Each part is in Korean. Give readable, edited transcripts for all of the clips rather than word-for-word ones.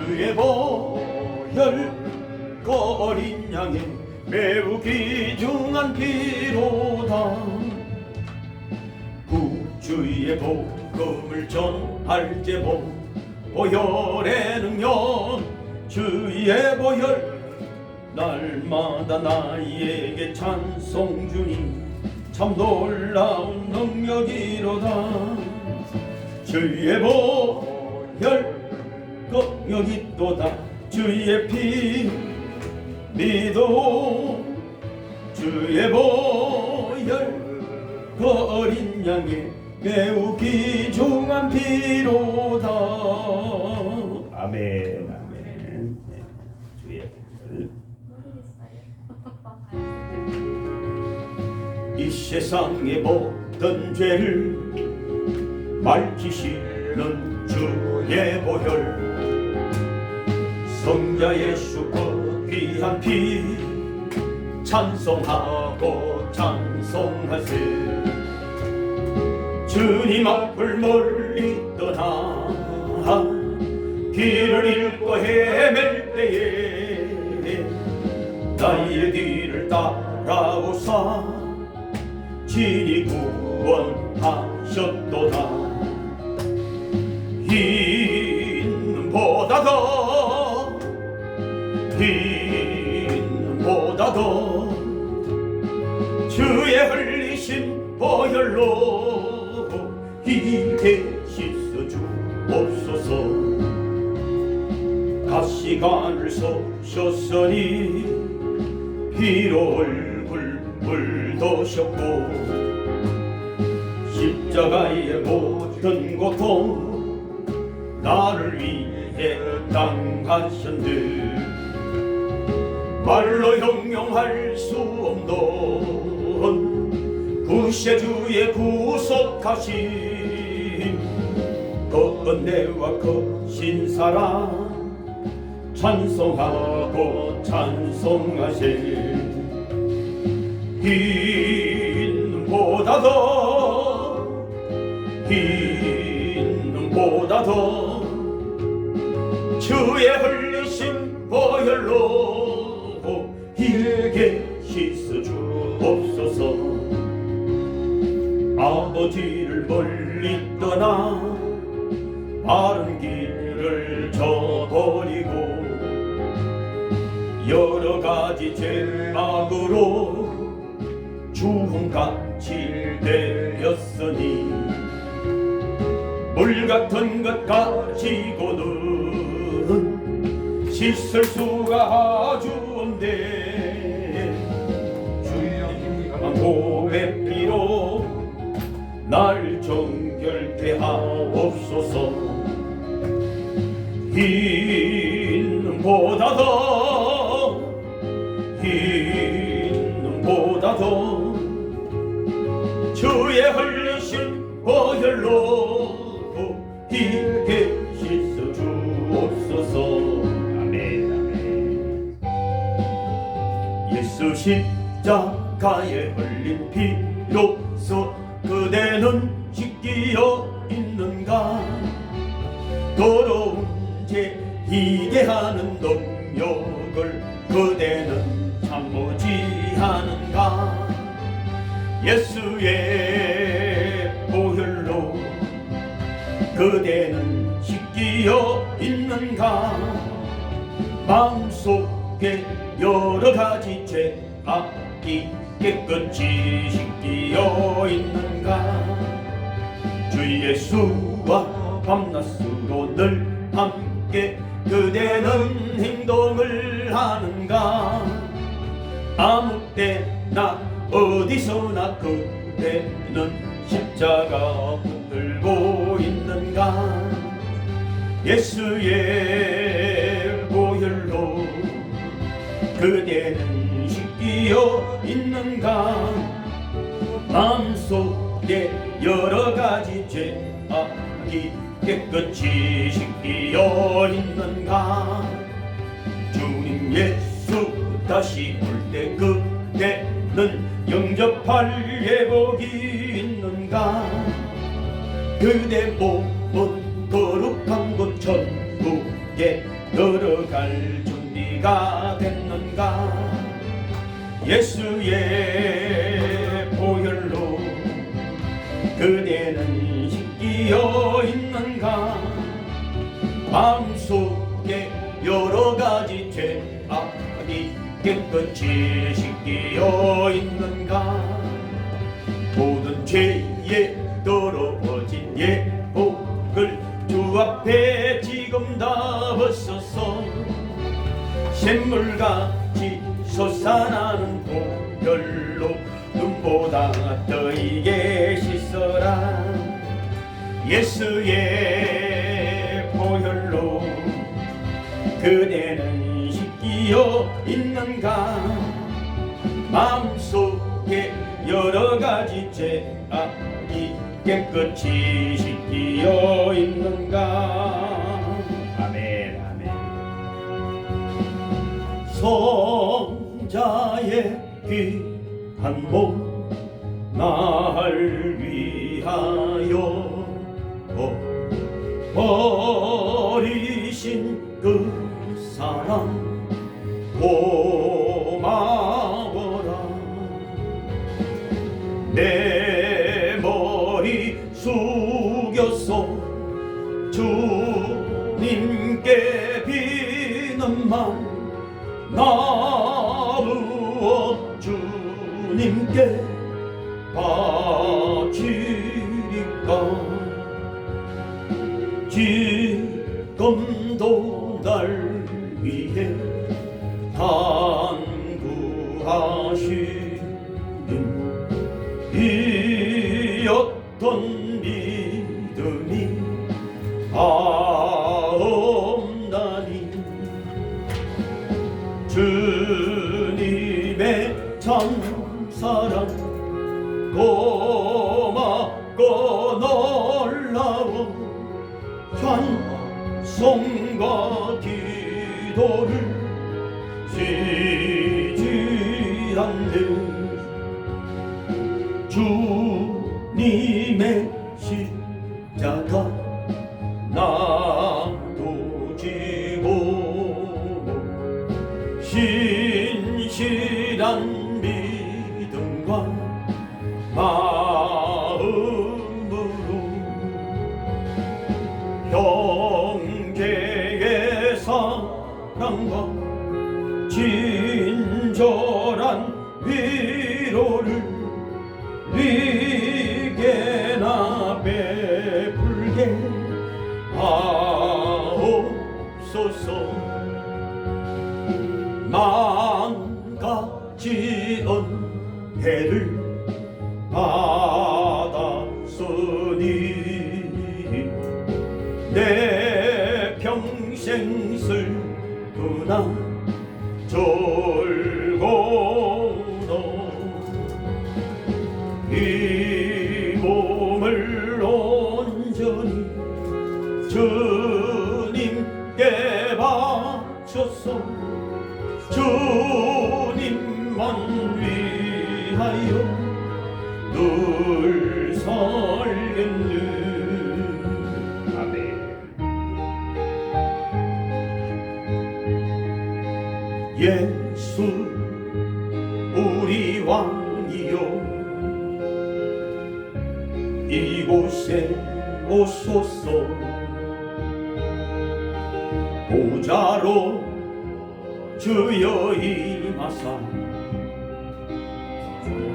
주의 보혈 그 어린 양의 매우 귀중한 피로다. 구주의 복음을 전할 제목 보혈의 능력, 주의 보혈 날마다 나에게 찬송 주니 참 놀라운 능력이로다. 주의 보혈 능력이 있도다. 주의 피 믿어 주의 보혈 그 어린 양의 매우 귀중한 피로다. 아멘. 아멘. 주의 보혈. 이 세상의 모든 죄를 밝히시는 주의 보혈, 성자 예수 그 귀한 피 찬송하고 찬송하세. 주님 앞을 멀리 떠나 길을 잃고 헤맬 때에 나의 뒤를 따라오사 친히 구원하셨도다. 흰보다 더 흰보다 더 주의 흘리신 보혈로 이게 씻어 주옵소서. 가시관을 쏘셨으니 피로 얼굴 물드셨고 십자가의 모든 고통 나를 위해 당하셨네. 말로 형용할 수 없는 구세주의 구속하심, 그 은혜와 그 신사랑 찬송하고 찬송하세. 흰보다 더 흰보다 더 주의 흘리신 보혈로 이게 씻어 주옵소서. 아버지를 멀리 떠나 바른 길을 저버리고 여러 가지 죄악으로 주홍같이 되었으니 물 같은 것 가지고는 씻을 수가 아주 없네. 주님의 고백 피로 날 정결케 하옵소서. 흰보다 더 흰보다 더 주의 흘리신 보혈로 이게 씻어 주옵소서. 아멘. 아멘. 예수 십자가에 흘린 피로써 그대는 씻기어 있는가? 더러운 죄 이게 하는 능력을 그대는 참무지 하는가? 예수의 보혈로 그대는 씻기어 있는가? 마음속에 여러 가지 죄악이 깨끗이 씻기어 있는가? 주 예수와 밤낮으로 늘 함께 그대는 행동을 하는가? 아무 때나 어디서나 그대는 십자가 붙들고 있는가? 예수의 보혈로 그대는 씻기어 있는가? 마음속에 여러 가지 죄악이 깨끗이 씻기어 있는가? 주님 예수 다시 올 때 그대는 영접할 예복이 있는가? 그대 몸은 거룩한 곳 천국에 걸어갈 준비가 됐는가. 예수의 보혈로 그대는 씻기어 있는가. 마음속에 여러가지 죄악이 깨끗이 씻기어 있는가. 모든 죄에 더러워진 예복을 주 앞에 지금 다 벗어서 샘물같이 솟아나는 보혈로 눈보다 너희게 씻어라. 예수의 보혈로 그대는 씻기어 있는가. 마음속에 여러가지 죄악이 깨끗이 씻기어 있는가. 아멘. 아멘. 성자의 귀한 몸 날 위하여 버리신 그 사랑 고마워라. 내 머리 숙여서 주님께 비는 말 나누어 주님께 바치리까. 지금도 날 위해 간구하시는 이 어떤 믿음이 없나니. 주님의 참사랑 고맙고 놀라워 찬송과 기도를 쉬지 않는 주님의 십자가 나도 지고 신실한 믿음과 마음으로 형제의 사랑과 친절한 위로를 네게나 베풀게 하옵소서. 만같이 은혜를 받았으니 내 평생 슬프나 졸고도 이 몸을 온전히 주님께 바쳐서 주님만 위하여 늘 살겠네. 아멘. 예수 우리 왕이여 이곳에 오소서. 보좌로 주여 임하사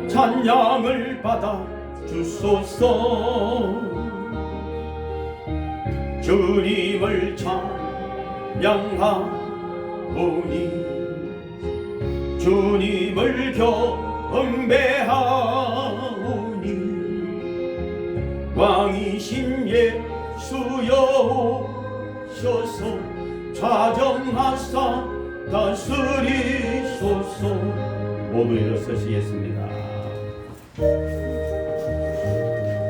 찬양을 받아 주소서. 주님을 찬양하오니 주님을 경배하오니 왕이신 예수여 오셔서 좌정하사 다스리소서. 모두 일어서시겠습니다.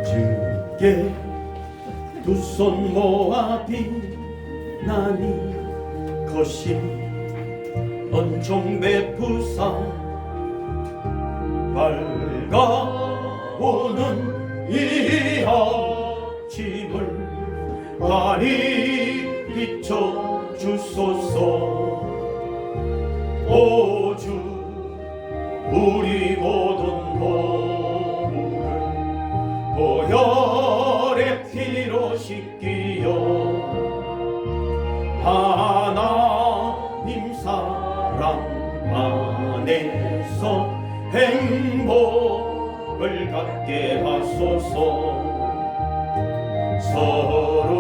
주께 두 손 모아 비나니 거신 은총 베푸사 밝아오는 이 아침을 환히 비춰 주소서. 오 주 우리 모든 허물을 보혈의 피로 씻기어 하나님 사랑 안에서 행복을 갖게 하소서. 서로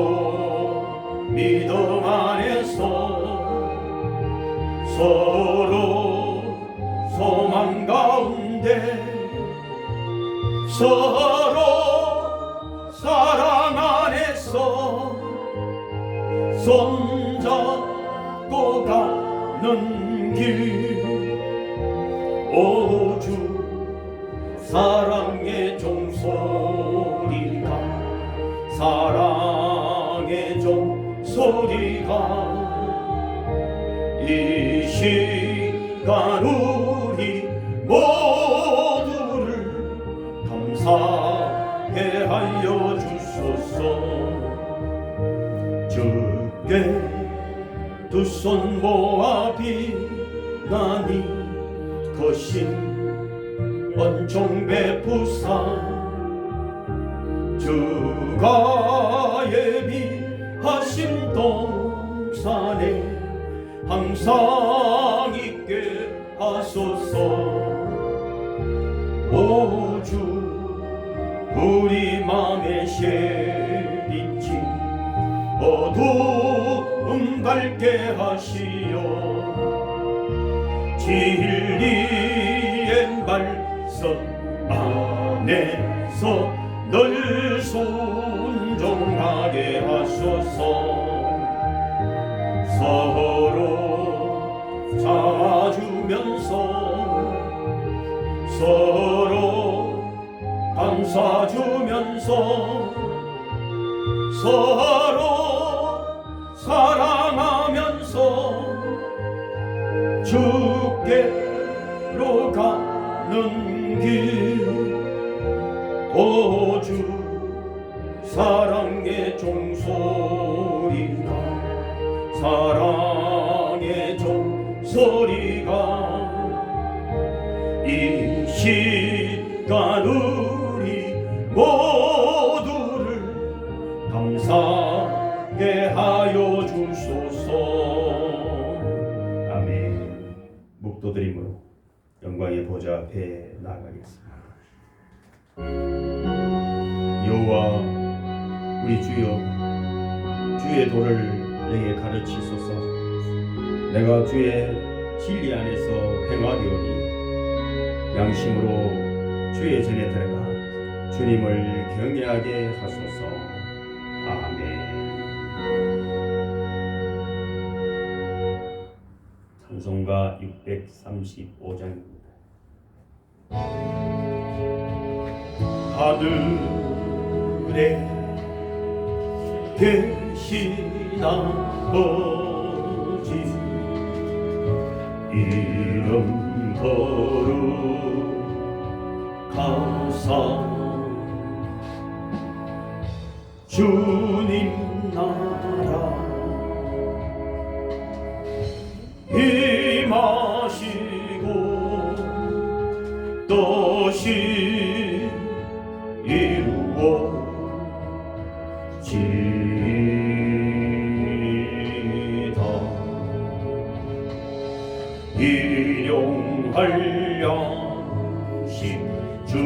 믿음 안에서 서로 소망 가운데 서로 사랑 안에서 손잡고 가는 길. 오 주 사랑의 종소리가 사랑의 종소리가 이 시간 우리 모두를 감사하게 하여 주소서. 주께 두 손 모아 비나니 거신 은총 베푸사 주가 예비하신 동산에 항상 있게 하소서. 오 주 우리 맘에 쉐빛이 어두움 밝게 하시어 진리의 말씀 안에서 늘 순종하게 하소서. 서로 참아주면서 서로 감싸주면서 서로 사랑하면서 주께로 가는 길. 오 주 사랑의 종소리가 사랑의 종소리가 이 시간 우리 모두를 감사하게 하여 주소서. 아멘. 묵도드림으로 영광의 보좌 앞에 나아가겠습니다. 여호와 우리 주여 주의 도를 내게 가르치소서. 내가 주의 진리 안에서 행하리오니 양심으로 주의 전에 들어가 주님을 경외하게 하소서. 아멘. 찬송가 635장입니다. 하늘에 계신 아버지 이름 거룩하사 주님 나라 임하시고 뜻이 이루어지다. 일용할 양식 주시고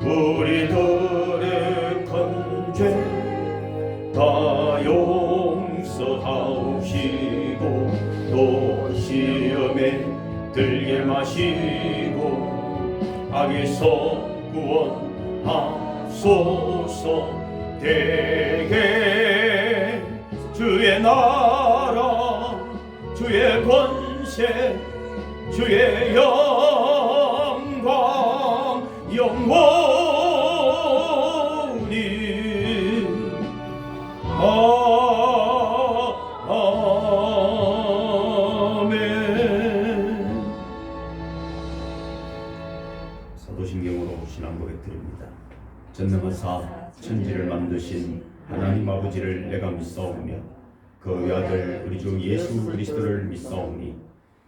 우리들의 큰 죄 다 용서하시고 또 시험에 들게 마시고 악에서 구원하소서. 대개 주의 나라 주의 권세 주의 영광 영원히 아멘. 사도신경으로 신앙 고백드립니다. 전능하사 천지를 만드신 하나님 아버지를 내가 믿사오며 그 아들 우리 주 예수 그리스도를 믿사오니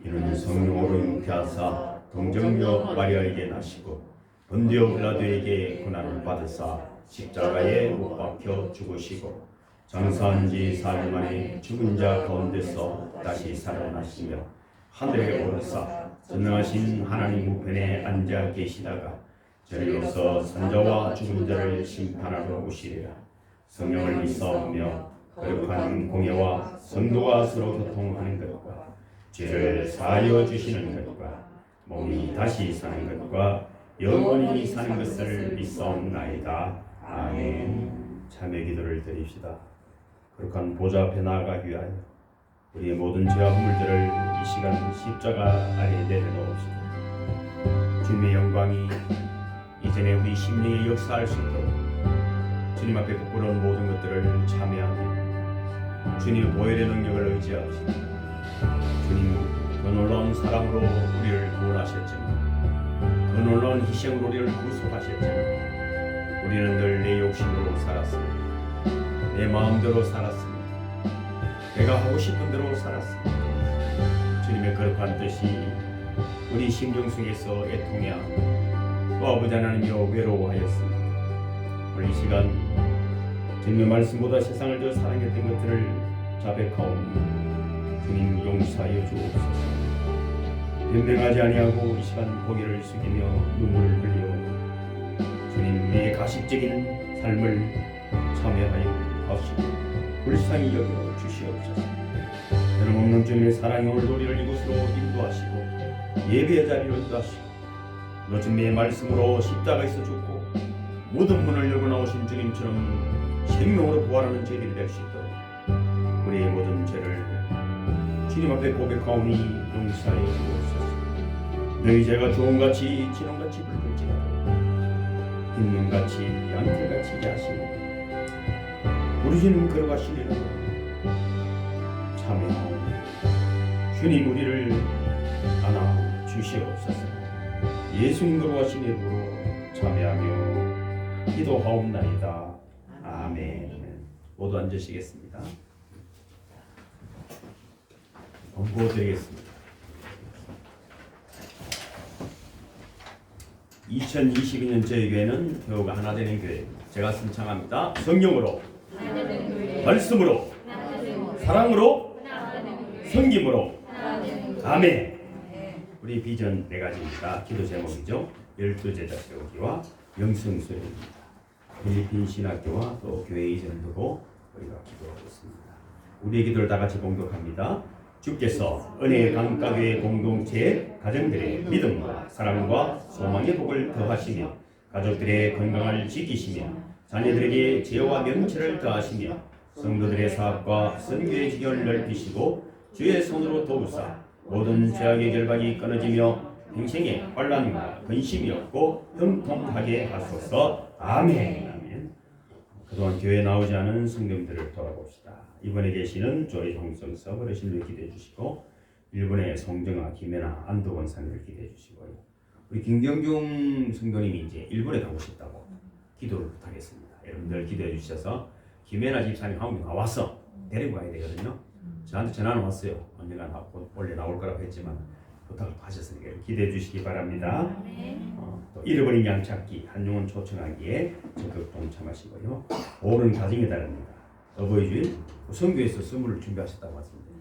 이는 성령으로 잉태하사 동정녀 마리아에게 나시고 본디오 빌라도에게 고난을 받으사 십자가에 못 박혀 죽으시고 장사한 지 4일 만에 죽은 자 가운데서 다시 살아나시며 하늘에 오르사 전능하신 하나님 우편에 앉아 계시다가 저리로서 산자와 죽은 자를 심판하러 오시리라. 성령을 믿사오며 거룩한 공예와 성도가 서로 교통하는 것과 죄를 사하여 주시는 것과 몸이 다시 사는 것과 영원히 사는 것을 믿사옵나이다. 아멘. 참회 기도를 드립시다. 거룩한 보좌 앞에 나아가기 위하여 우리의 모든 죄와 허물들을 이 시간 십자가 아래 내려놓읍시다. 주님의 영광이 이전에 우리 심령에 역사할 수 있도록 주님 앞에 부끄러운 모든 것들을 참여하며 주님의 보혈의 능력을 의지합시다. 주님 그 놀라운 사랑으로 우리를 구원하셨지만 그 놀라운 희생으로 우리를 구속하셨지만 우리는 늘 내 욕심으로 살았습니다. 내 마음대로 살았습니다. 내가 하고 싶은 대로 살았습니다. 주님의 거룩한 뜻이 우리 심령 속에서 애통해하고 또 아버지 하나님이여 외로워하였습니다. 오늘 이 시간 주님의 말씀보다 세상을 더 사랑했던 것들을 자백하오니 주님 용서하여 주옵소서. 변명하지 아니하고 이 시간 고개를 숙이며 눈물을 흘려오니 주님 내 가식적인 삶을 참여하여 하시고 불쌍히 여겨 주시옵소서. 변함없는 주님의 사랑이 오늘도 우리를 이곳으로 인도하시고 예배의 자리로 인도하시고 너 주님의 말씀으로 십자가에서 죽고 모든 문을 열고 나오신 주님처럼 생명으로 부활하는 저희들이 될 수 있도록 우리의 모든 죄를 주님 앞에 고백하오니 용서하여 주옵소서. 너희 죄가 조음같이 진홍같이 붉을지라도 흰눈같이 양털같이 야시고 부르시는 걸어가시리라도 참여하오니 주님 우리를 안아 주시옵소서. 예수님 걸어가신 이름으로 참여하며 기도하옵나이다. 아멘. 모두 앉으시겠습니다. 권고드리겠습니다. 2022년 저희 교회는 교우가 하나 되는 교회입니다. 제가 신청합니다. 성령으로, 말씀으로, 사랑으로, 섬김으로. 아멘. 우리 비전 4가지입니다. 기도 제목이죠. 12제자 세우기와 영성수련입니다. 필리핀 신학교와 또 교회 이전을 두고 우리가 기도하고 있습니다. 우리의 기도를 다 같이 공독합니다. 주께서 은혜의 강가교회 공동체의 가정들의 믿음과 사랑과 소망의 복을 더하시며 가족들의 건강을 지키시며 자녀들에게 지혜와 명철을 더하시며 성도들의 사업과 선교의 지경을 넓히시고 주의 손으로 도우사 모든 죄악의 결박이 끊어지며 평생에 환난과 근심이 없고 형통하게 하소서. 아멘. 아멘. 그동안 교회에 나오지 않은 성도들을 돌아봅시다. 이번에 계시는 조이 홍성섭 어르신을 기대해 주시고 일본의 송정아, 김혜나, 안도건 사님을 기대해 주시고요. 우리 김경중 성도님이 이제 일본에 가고 싶다고 기도를 부탁했습니다. 여러분들 기도해 주셔서 김혜나 집사님 한국 와서 데리고 가야 되거든요. 저한테 전화는 왔어요. 언젠가 원래 나올 거라고 했지만 부탁을 하셨으니까 기대해 주시기 바랍니다. 또 잃어버린 양 찾기, 한용운 초청하기에 적극 동참하시고요. 5월은 가정의 달입니다. 어버이주일 성교에서 선물을 준비하셨다고 하셨는데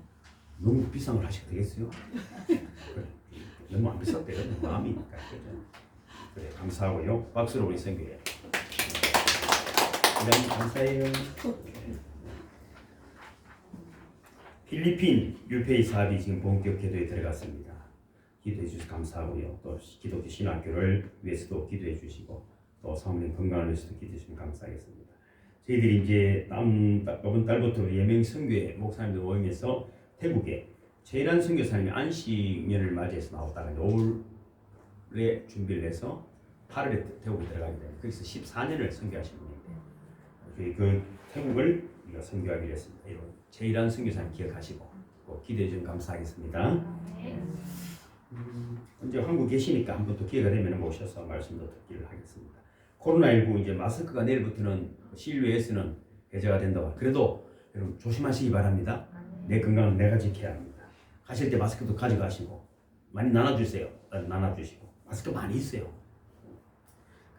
너무 비싼 걸 하시게 되겠어요? 너무 안 비쌌대요. 마음이니까. 그래, 감사하고요. 박수로 우리 성교에. 회장님 감사해요. 필리핀 유페이 사업이 지금 본격 기도에 들어갔습니다. 기도해 주셔서 감사하고요. 또 기독교 신학교를 위해서도 기도해 주시고 또 사모님 건강을 위해서도 기도해 주시면 감사하겠습니다. 저희들이 이제 이번 달부터 예명 선교회 목사님들 모임에서 태국에 최일한 선교사님이 안식년을 맞이해서 나왔다가 5월에 준비를 해서 8월에 태국에 들어가게 됩니다. 거기서 14년을 선교하신 분인데 그 태국을 우리가 선교하기로 했습니다. 이런 최일한 선교사님 기억하시고 꼭 기대해 주시면 감사하겠습니다. 언제 한국 계시니까 한번 또 기회가 되면 모셔서 말씀도 듣기를 하겠습니다. 코로나19 이제 마스크가 내일부터는 실외에서는 해제가 된다고. 그래도 여러분 조심하시기 바랍니다. 내 건강은 내가 지켜야 합니다. 가실 때 마스크도 가져가시고 많이 나눠주세요. 나눠주시고 마스크 많이 있어요.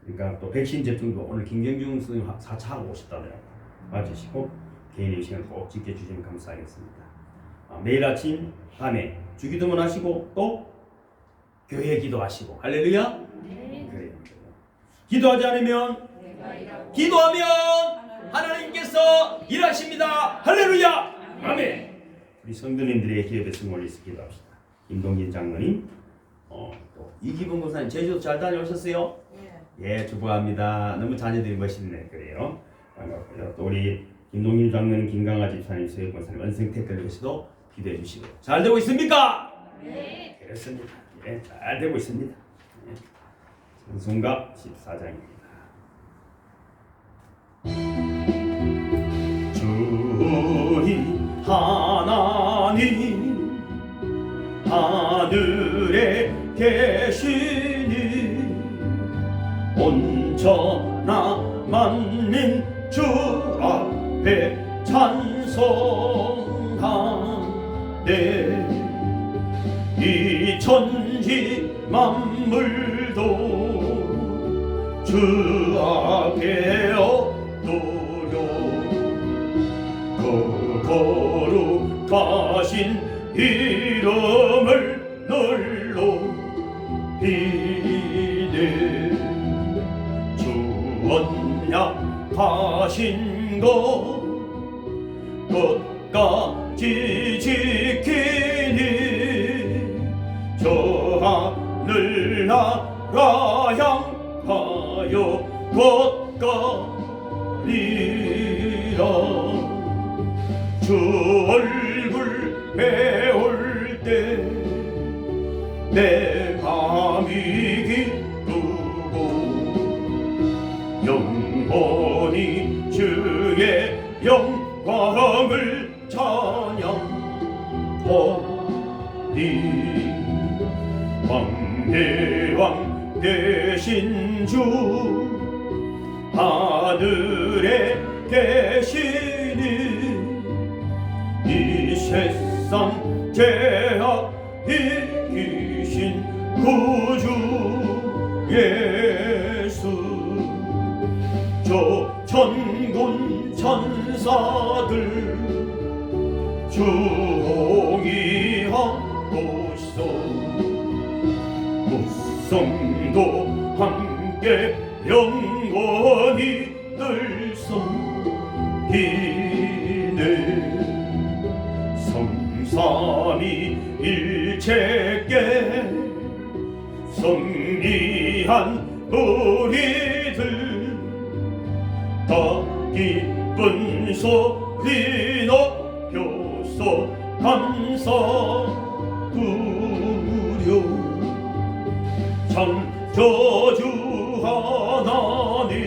그러니까 또 백신 접종도 오늘 김경중 선생님 4차 하고 오셨다네요. 맞으시고 개인의 시간 꼭 지켜주시면 감사하겠습니다. 매일 아침 밤에 주기도문 하시고 또 교회 기도하시고 할렐루야. 네. 그래요. 기도하지 않으면 기도하면 하나님께서 일하십니다. 할렐루야. 아멘. 우리 성도님들의 기업에 승 올리서 기도합시다. 김동진 장로님, 또 이기분 권사님 제주도 잘 다녀오셨어요? 예, 축복합니다. 너무 자녀들이 멋있네. 그래요. 반갑고요. 또 우리 김동진 장로님, 김강아 집사님, 서희 권사님, 은생 택배로서도 기도해 주시고 잘 되고 있습니까? 네. 그렇습니다. 예, 잘 되고 있습니다. 예. 성송갑 14장입니다. 주님 하나님 하늘에 계시니 온전한 만민 주 앞에 찬송하네. 이 천지 만물도 주 앞에 엎드려 그 거룩하신 이름을 높이네. 주 언약하신 것 끝까지 지키니 저 하늘 나라 향하여 걷가리라. 주 얼굴 배울 때 내 마음이 기쁘고 영원히 주의 영광을 찬양하리. 왕대왕 되신 주 하늘에 계시니 이 세상 죄악 이기신 구주 예수. 저 천군 천사들 주홍이하고서 무성도 함께 영원히 늘 섬기네. 성삼위 일체께 성리한 우리들 다 기쁜 소리 높여서 감사드려. 창조주 하나님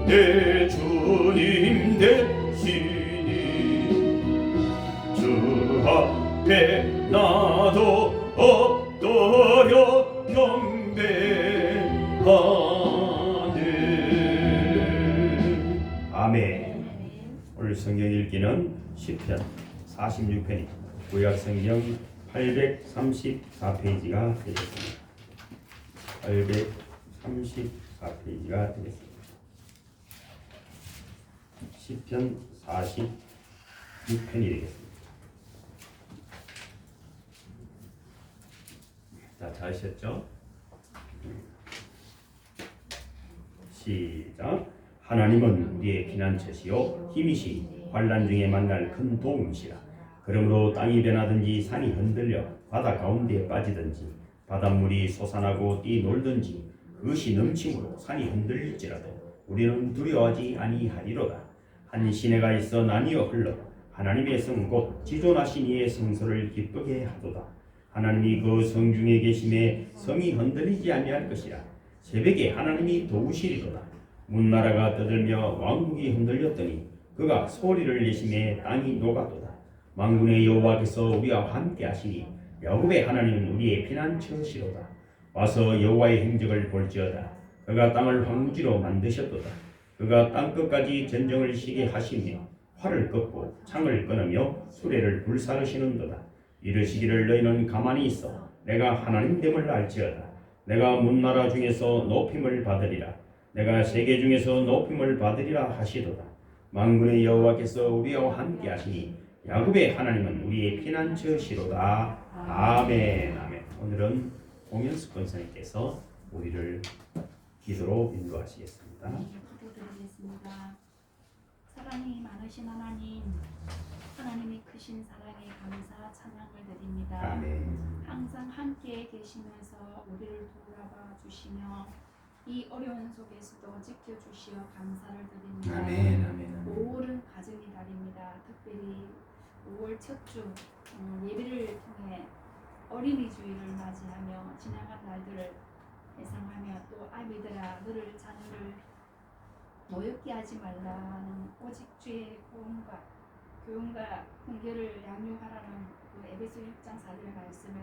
내 주님 되시니 주 앞에 나도 엎드려 경배하네. 아멘. 오늘 성경 읽기는 시편 46편입니다. 구약 성경 834페이지가 되겠습니다. 834페이지가 되겠습니다. 시편 46편이 되겠습니다. 자, 잘하셨죠? 시작. 하나님은 우리의 피난처시요 힘이시 환난 중에 만날 큰 도움이시라. 그러므로 땅이 변하든지 산이 흔들려 바다 가운데에 빠지든지 바닷물이 솟아나고 뛰놀든지 그것이 넘침으로 산이 흔들릴지라도 우리는 두려워하지 아니하리로다. 한 시내가 있어 나뉘어 흘러 하나님의 성 곧 지존하신 이의 성소를 기쁘게 하도다. 하나님이 그 성중에 계심에 성이 흔들리지 아니할 것이라. 새벽에 하나님이 도우시리로다. 문나라가 떠들며 왕국이 흔들렸더니 그가 소리를 내심에 땅이 녹아도다. 만군의 여호와께서 우리와 함께 하시니 야곱의 하나님은 우리의 피난처시로다. 와서 여호와의 행적을 볼지어다. 그가 땅을 황무지로 만드셨도다. 그가 땅끝까지 전쟁을 시게 하시며 활을 꺾고 창을 끊으며 수레를 불사르시는도다. 이르시기를 너희는 가만히 있어 내가 하나님 됨을 알지어다. 내가 문나라 중에서 높임을 받으리라. 내가 세계 중에서 높임을 받으리라 하시도다. 만군의 여호와께서 우리와 함께 하시니 야곱의 하나님은 우리의 피난처시로다. 아멘. 아멘. 오늘은 홍현숙 권사님께서 우리를 기도로 인도하시겠습니다. 기도드리겠습니다. 사랑이 많으신 하나님, 하나님의 크신 사랑에 감사 찬양을 드립니다. 아멘. 항상 함께 계시면서 우리를 돌아봐 주시며 이 어려운 속에서도 지켜주시어 감사를 드립니다. 아멘. 아멘. 5월은 가정의 달입니다. 특별히 5월 첫 주 예배를 통해 어린이 주일을 맞이하며 지나간 날들을 회상하며 또 아비들아 너를 자녀를 노엽게 하지 말라는 오직 주의 교훈과 훈계를 양육하라는 그 에베소 6장 4절 말씀을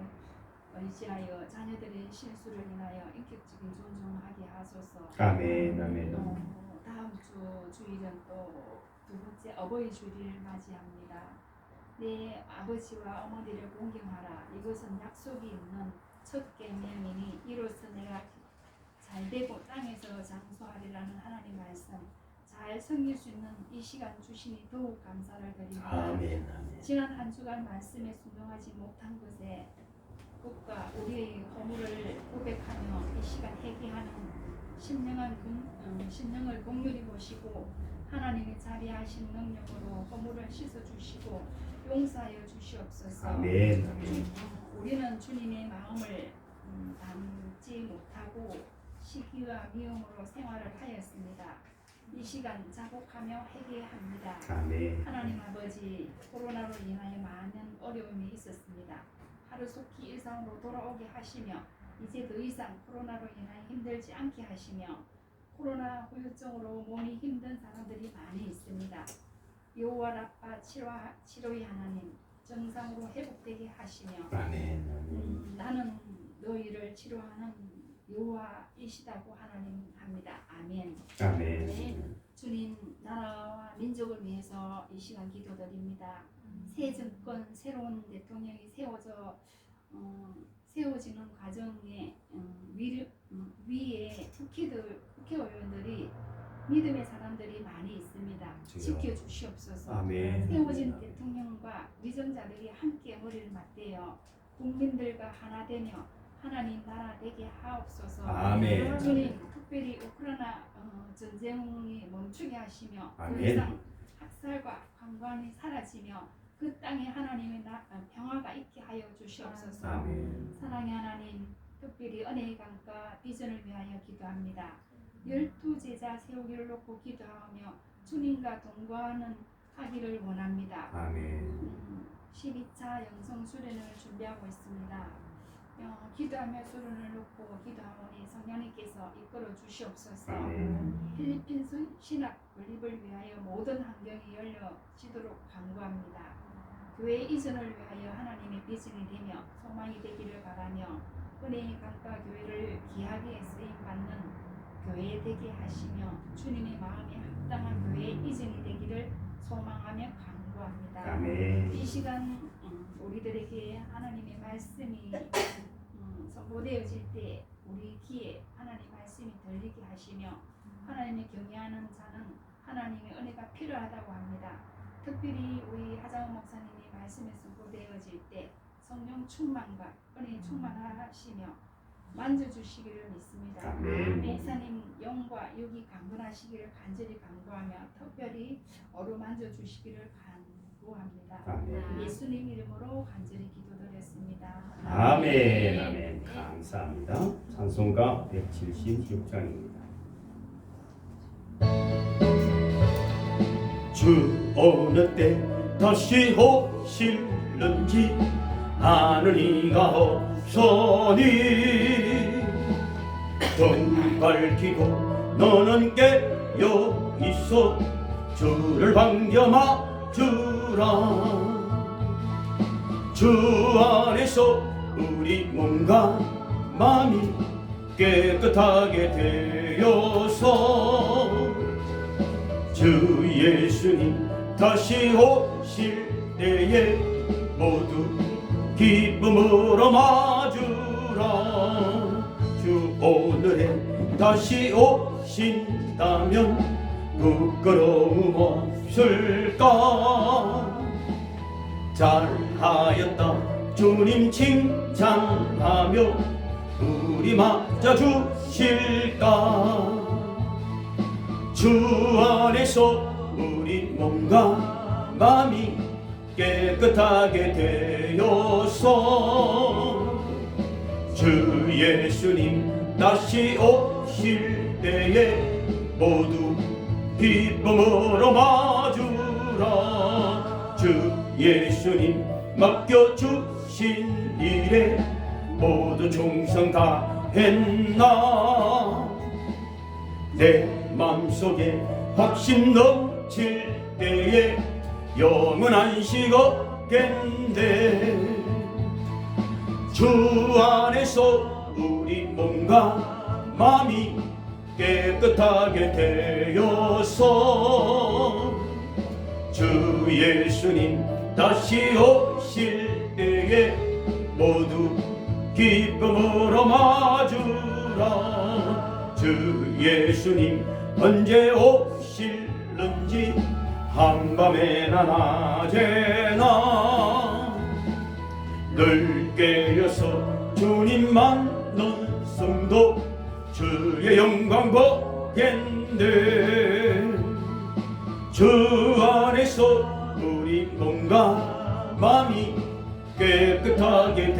의지하여 자녀들의 실수를 인하여 인격적인 존중하게 하소서. 아멘. 아멘. 다음 주 주일은 또 두 번째 어버이 주일을 맞이합니다. 내 아버지와 어머니를 공경하라. 이것은 약속이 있는 첫 계명이니 이로써 내가 잘되고 땅에서 장수하리라는 하나님 말씀 잘 섬길 수 있는 이 시간 주시니 더욱 감사를 드립니다. 아멘. 아멘. 지난 한 주간 말씀에 순종하지 못한 것에 국가 우리의 허물을 고백하며 이 시간 회개하는 심령을 긍휼히 보시고 하나님의 자비하신 능력으로 허물을 씻어주시고 용서하여 주시옵소서. 아멘. 아멘. 우리는 주님의 마음을 담지 못하고 시기와 미움으로 생활을 하였습니다. 이 시간 자복하며 회개합니다. 아멘. 하나님 아버지, 코로나로 인하여 많은 어려움이 있었습니다. 하루속히 일상으로 돌아오게 하시며 이제 더 이상 코로나로 인하여 힘들지 않게 하시며 코로나 후유증으로 몸이 힘든 사람들이 많이 있습니다. 여호와 라파 치료의 하나님 정상으로 회복되게 하시며 아멘. 나는 너희를 치료하는 여호와이시다고 하나님 합니다. 아멘. 아멘. 네, 주님 나라와 민족을 위해서 이 시간 기도드립니다. 새 정권 새로운 대통령이 세워지는 과정에 위에 국회의원들이 믿음의 사람들이 많이 있습니다. 지켜주시옵소서. 아멘. 세워진 대통령과 위정자들이 함께 머리를 맞대어 국민들과 하나 되며 하나님 나라 되게 하옵소서. 아멘. 주님 특별히 우크라이나 전쟁이 멈추게 하시며 더 아멘. 이상 학살과 강관이 사라지며 그 땅에 하나님의 평화가 있게 하여 주시옵소서. 아멘. 사랑의 하나님 특별히 은혜의 강가 비전을 위하여 기도합니다. 12제자 세우기를 놓고 기도하며 주님과 동거하는 하기를 원합니다. 아멘. 12차 영성 수련을 준비하고 있습니다. 기도하며 수련을 놓고 기도하오니 성령님께서 이끌어 주시옵소서. 아멘. 필리핀 신학 건립을 위하여 모든 환경이 열려지도록 간구합니다. 교회 이전을 위하여 하나님의 비전이 되며 소망이 되기를 바라며 은혜의 강가 교회를 귀하게 쓰임받는 교회 되게 하시며 주님의 마음에 합당한 교회 이전이 되기를 소망하며 간구합니다. 아멘. 이 시간 우리들에게 하나님의 말씀이 선포되어질 때 우리 귀에 하나님의 말씀이 들리게 하시며 하나님의 경외하는 자는 하나님의 은혜가 필요하다고 합니다. 특별히 우리 하장훈 목사님이 말씀에 선포되어질 때 성령 충만과 은혜 충만하시며 만져주시기를 믿습니다. 아멘. 목사님 영과 육이 강건하시기를 간절히 간구하며 특별히 어루만져 주시기를 간구합니다. 아멘. 예수님 이름으로 간절히 기도드렸습니다. 아멘. 아멘. 감사합니다. 찬송가 176장입니다. 주 어느 때 다시 오실는지 아는 이가 없으니 등 밝히고 너는 깨어 있어 주를 반겨마 주라. 주 안에서 우리 몸과 마음이 깨끗하게 되어서 주 예수님 다시 오실 때에 모두 기쁨으로 맞으라. 주 오늘에 다시 오신다면 부끄러움 없을까. 잘하였다 주님 칭찬하며 우리 맞아주실까. 주 안에서 우리 몸과 마음이 깨끗하게 되어서 주 예수님 다시 오실 때에 모두 기쁨으로 맞으라. 주 예수님 맡겨주신 일에 모두 충성 다했나. 내 맘속에 확신 넘칠 때에 영원 안식 얻겠네. 주 안에서 우리 몸과 마음이 깨끗하게 되어서 주 예수님 다시 오실 때에 모두 기쁨으로 맞으라. 주 예수님 언제 오실는지 한밤에나 낮에나 늘 깨어서 주님 만난 성도 주의 영광 보겠네. 주 안에서 우리 몸과 마음이 깨끗하게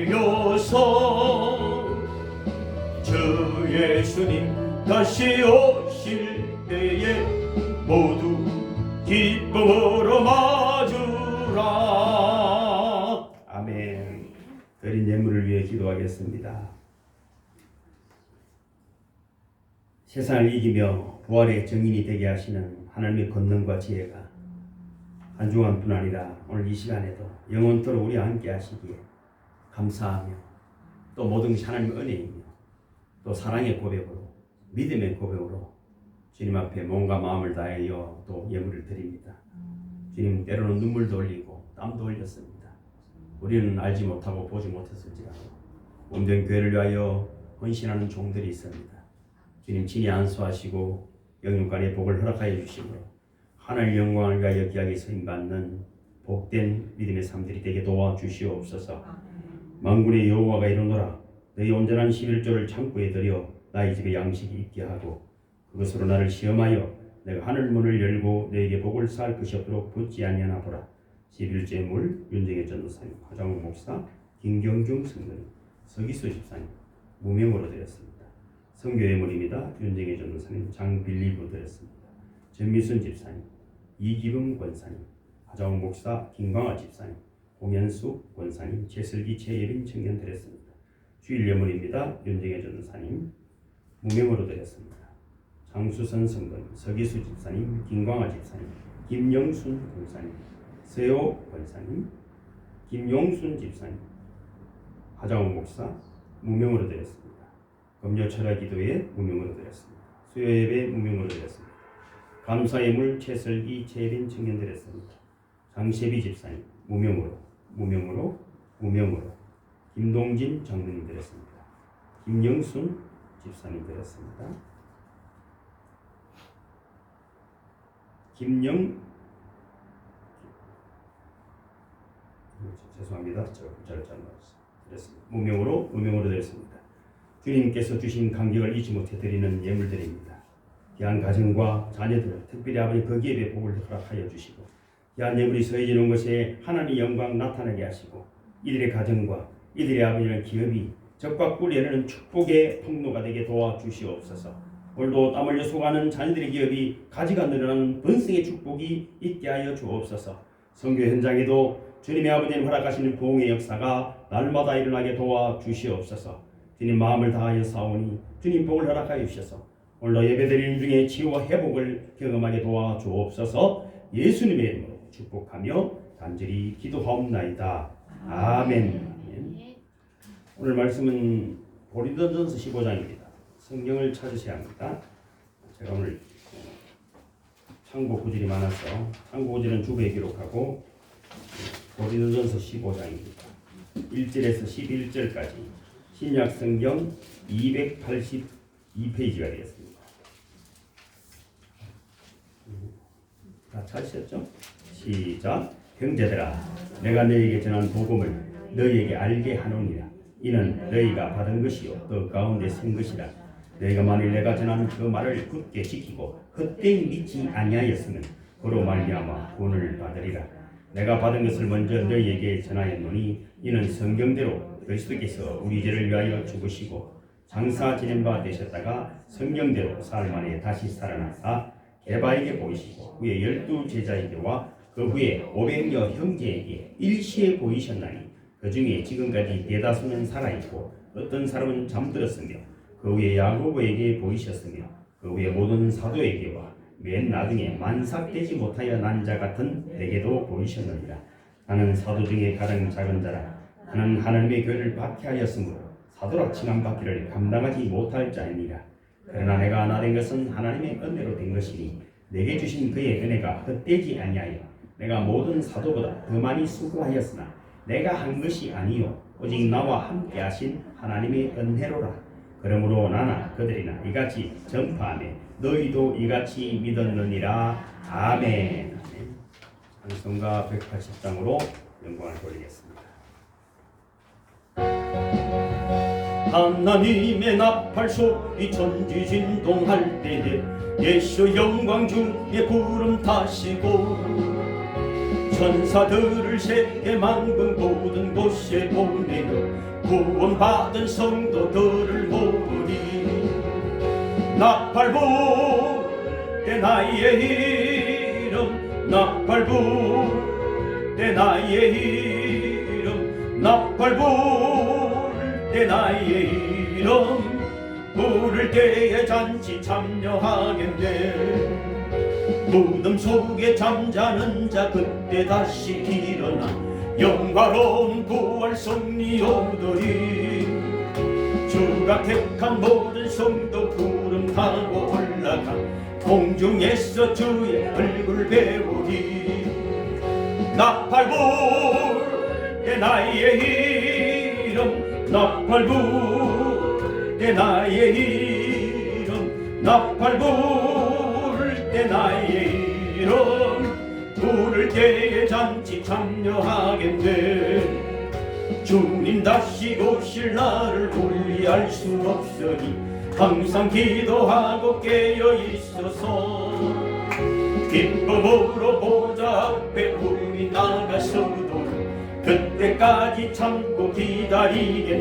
되어서 주 예수님 다시 오실 때에 모두 기쁨으로 맞으라. 아멘. 드린 예물을 위해 기도하겠습니다. 세상을 이기며 부활의 증인이 되게 하시는 하나님의 권능과 지혜가 한중한뿐 아니라 오늘 이 시간에도 영원토록 우리와 함께 하시기에 감사하며 또 모든 것이 하나님의 은혜이며 또 사랑의 고백으로 믿음의 고백으로 주님 앞에 몸과 마음을 다하여 또 예물을 드립니다. 주님 때로는 눈물도 흘리고 땀도 흘렸습니다. 우리는 알지 못하고 보지 못했을지라도 몸된 교회를 위하여 헌신하는 종들이 있습니다. 주님 친히 안수하시고 영육간의 복을 허락하여 주시므로 하나님의 영광을 위하여 귀하게 쓰임받는 복된 믿음의 삶들이 되게 도와주시옵소서. 만군의 여호와가 이르노라 너희 온전한 11조를 창고에 들여 나의 집에 양식이 있게 하고 그것으로 나를 시험하여 내가 하늘 문을 열고 너에게 복을 쌓을 것이 없도록 붙지 아니하나 보라. 11조의 물 윤정의 전도사님, 하정우 목사, 김경중 성도님, 서기수 집사님 무명으로 드렸습니다. 성교의 물입니다. 윤정의 전도사님, 장빌리브 드렸습니다. 전미순 집사님, 이기범 권사님, 하정우 목사, 김광아 집사님, 공연수 권사님, 최슬기 최예빈 청년 드렸습니다. 주일 예물입니다. 윤정의 전도사님 무명으로 드렸습니다. 장수선 성도님, 서기수 집사님, 김광아 집사님, 김영순 권사님, 세호 권사님, 김용순 집사님, 하정우 목사 무명으로 드렸습니다. 금요 철야 기도에 무명으로 드렸습니다. 수요 예배 무명으로 드렸습니다. 감사 예물 최슬기 최예빈 청년 드렸습니다. 장세비 집사님 무명으로 김동진 장로님 드렸습니다. 김영순 집사님 드렸습니다. 죄송합니다. 잘못 드렸습니다. 무명으로 드렸습니다. 주님께서 주신 감격을 잊지 못해 드리는 예물들입니다. 귀한 가정과 자녀들, 특별히 아버지 거기에 복을 허락하여 주시고 귀한 예물이 서해지는 것에 하나님의 영광 나타나게 하시고 이들의 가정과 이들의 아버지는 기업이 적과 꿀이 흐르는 축복의 통로가 되게 도와주시옵소서. 오늘도 땀 흘려 속하는 자녀들의 기업이 가지가 늘어나는 번성의 축복이 있게 하여 주옵소서. 선교 현장에도 주님의 아버지님 허락하시는 부흥의 역사가 날마다 일어나게 도와주시옵소서. 주님 마음을 다하여 싸우니 주님 복을 허락하여 주셔서 오늘도 예배드리는 중에 치유와 회복을 경험하게 도와주옵소서. 예수님의 이름으로 축복하며 간절히 기도하옵나이다. 아멘. 오늘 말씀은 고린도전서 15장입니다. 성경을 찾으셔야 합니다. 제가 오늘 참고 구절이 많아서 참고 구절은 주부에 기록하고 고린도전서 15장입니다. 1절에서 11절까지 신약 성경 282페이지가 되겠습니다. 다 찾으셨죠? 시작. 형제들아, 내가 너희에게 전한 복음을 너희에게 알게 하노니라. 이는 너희가 받은 것이요 그 가운데 쓴 것이라. 너희가 만일 내가 전한 그 말을 굳게 지키고 헛되이 믿지 아니하였으면 그로 말미암아 구원을 받으리라. 내가 받은 것을 먼저 너희에게 전하였노니 이는 성경대로 그리스도께서 우리 죄를 위하여 죽으시고 장사 지낸 바 되셨다가 성경대로 사흘 만에 다시 살아나사 게바에게 보이시고 후에 12 제자에게와 그 후에 500여 형제에게 일시에 보이셨나니 그 중에 지금까지 대다수는 살아있고 어떤 사람은 잠들었으며 그 후에 야고보에게 보이셨으며 그 후에 모든 사도에게와 맨 나중에 만삭되지 못하여 난 자 같은 내게도 보이셨느니라. 나는 사도 중에 가장 작은 자라. 나는 하나님의 교회를 박해하였으므로 사도라 칭함받기를 감당하지 못할 자이니라. 그러나 내가 하나 된 것은 하나님의 은혜로 된 것이니 내게 주신 그의 은혜가 헛되지 아니하여 내가 모든 사도보다 더 많이 수고하였으나 내가 한 것이 아니요 오직 나와 함께 하신 하나님의 은혜로라. 그러므로 나나 그들이나 이같이 전파하며 너희도 이같이 믿었느니라. 아멘. 찬송가 180장으로 영광을 돌리겠습니다. 하나님의 나팔 소리 천지진동할 때에 예수 영광 중에 구름 타시고 천사들을 세계 만국 모든 곳에 보내며 구원받은 성도들을 모으니 나팔 불 때 나의 이름 나팔 불 때 나의 이름 나팔 불 때 나의 이름 부를 때에 잔치 참여하겠네. 무덤 속에 잠자는 자 그때 다시 일어나 영화로운 부활 승리 오더니 주가 택한 모든 성도 구름 타고 올라가 공중에서 주의 얼굴 배우리. 나팔 불 때 나의 이름 나팔 불 때 나의 이름 나팔 불 때 나의 이름 부를 때에 잔치 참여하겠네. 주님 다시 오실 날을 우리 알 수 없으니 항상 기도하고 깨어 있어서 기쁨으로 보좌 앞에 우리 나가서도 그때까지 참고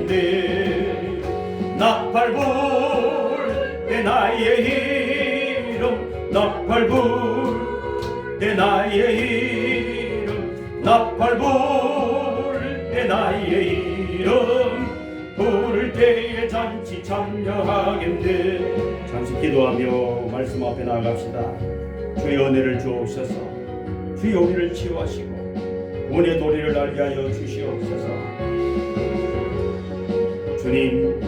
기다리겠네. 나팔 불 때 나의 이름 나팔 불 때 나의 이름 나팔 불 때 나의 이름 부를 때에 잔치 참여하겠네. 잠시 기도하며 말씀 앞에 나아갑시다. 주의 은혜를 주옵소서. 주의 우리를 치유하시고 구원의 도리를 알게 하여 주시옵소서. 주님,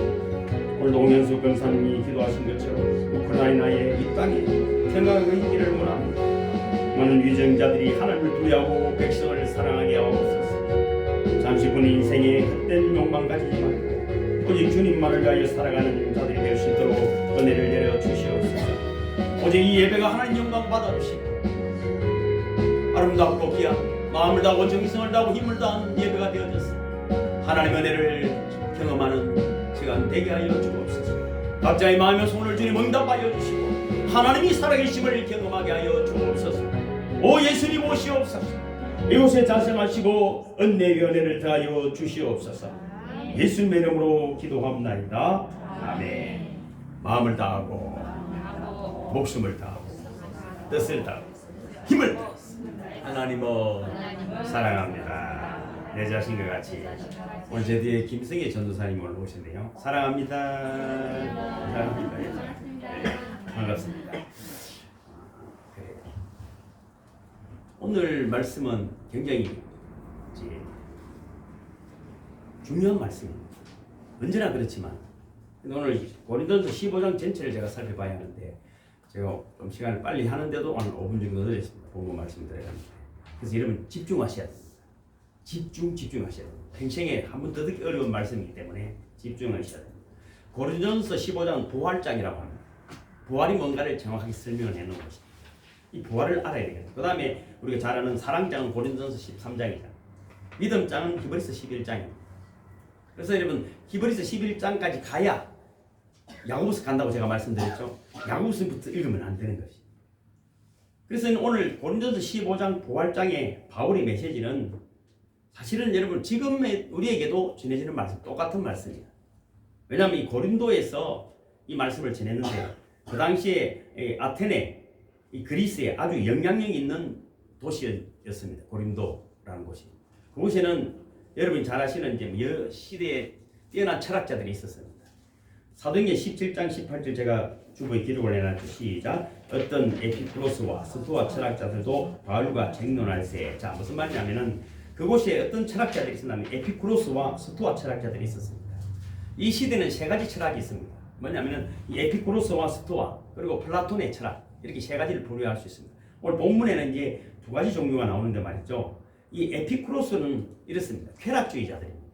오늘도 홍현수 권사님이 기도하신 것처럼 우크라이나의 이 땅에 평화가 있기를 원합니다. 많은 위정자들이 하나님을 두려워하고 백성을 사랑하게 하옵소서. 잠시 본인 인생에 헛된 욕망 가지지 말고 오직 주님만을 위하여 살아가는 자들이 될 수 있도록 은혜를 내려 주시옵소서. 오직 이 예배가 하나님 영광 받아주시고 아름답고 귀한 마음을 다하고 정성을 다하고 힘을 다한 예배가 되어졌습니다. 하나님의 은혜를 경험하는 시간 되게 하여 주옵소서. 각자의 마음의 소원을 주님 응답하여 주시고 하나님이 살아계심을 경험하게 하여 주옵소서. 오 예수님 오시옵소서. 이곳에 자생하시고 은혜의 은혜를 더하여 주시옵소서. 예수님의 이름으로 기도합나이다. 아멘. 마음을 다하고 목숨을 다하고 뜻을 다하고 힘을 다하고 하나님을 사랑합니다. 내 자신과 같이. 오늘 제 뒤에 김승희 전도사님 오늘 오셨네요. 사랑합니다. 사랑합니다. 네, 반갑습니다. 오늘 말씀은 굉장히 중요한 말씀입니다. 언제나 그렇지만 오늘 고린도전서 15장 전체를 제가 살펴봐야 하는데 제가 좀 시간을 빨리 하는데도 한 5분 정도 늦었습니다. 본문 말씀드려갑니다. 그래서 여러분 집중하셔야 됩니다. 집중하셔야 됩니다. 평생에 한 번 더 듣기 어려운 말씀이기 때문에 집중하셔야 됩니다. 고린도전서 15장은 부활장이라고 합니다. 부활이 뭔가를 정확하게 설명을 해놓은 것입니다. 이 부활을 알아야 되겠다. 그 다음에 우리가 잘 아는 사랑장은 고린도전서 13장이잖아요. 믿음장은 히브리서 11장입니다. 그래서 여러분 히브리서 11장까지 가야 야고보서 간다고 제가 말씀드렸죠. 야고보서부터 읽으면 안 되는 것이. 그래서 오늘 고린도전서 15장 부활장의 바울의 메시지는 사실은 여러분 지금의 우리에게도 전해지는 말씀 똑같은 말씀이에요. 왜냐하면 이 고린도에서 이 말씀을 전했는데 그 당시에 아테네 이 그리스에 아주 영향력 있는 도시였습니다. 고린도라는 곳이. 그곳에는 여러분이 잘 아시는 이제 시대에 뛰어난 철학자들이 있었습니다. 사도행전 17장 18절 제가 주보에 기록을 해놨죠. 시작. 어떤 에피쿠로스와 스토아 철학자들도 바울과 쟁론할세. 자, 무슨 말이냐면은 그곳에 어떤 철학자들이 있었냐면 에피쿠로스와 스토아 철학자들이 있었습니다. 이 시대는 세 가지 철학이 있습니다. 뭐냐면은 이 에피쿠로스와 스토아 그리고 플라톤의 철학 이렇게 세 가지를 분류할 수 있습니다. 오늘 본문에는 이제 두 가지 종류가 나오는데 말이죠. 이 에피쿠로스는 이렇습니다. 쾌락주의자들입니다.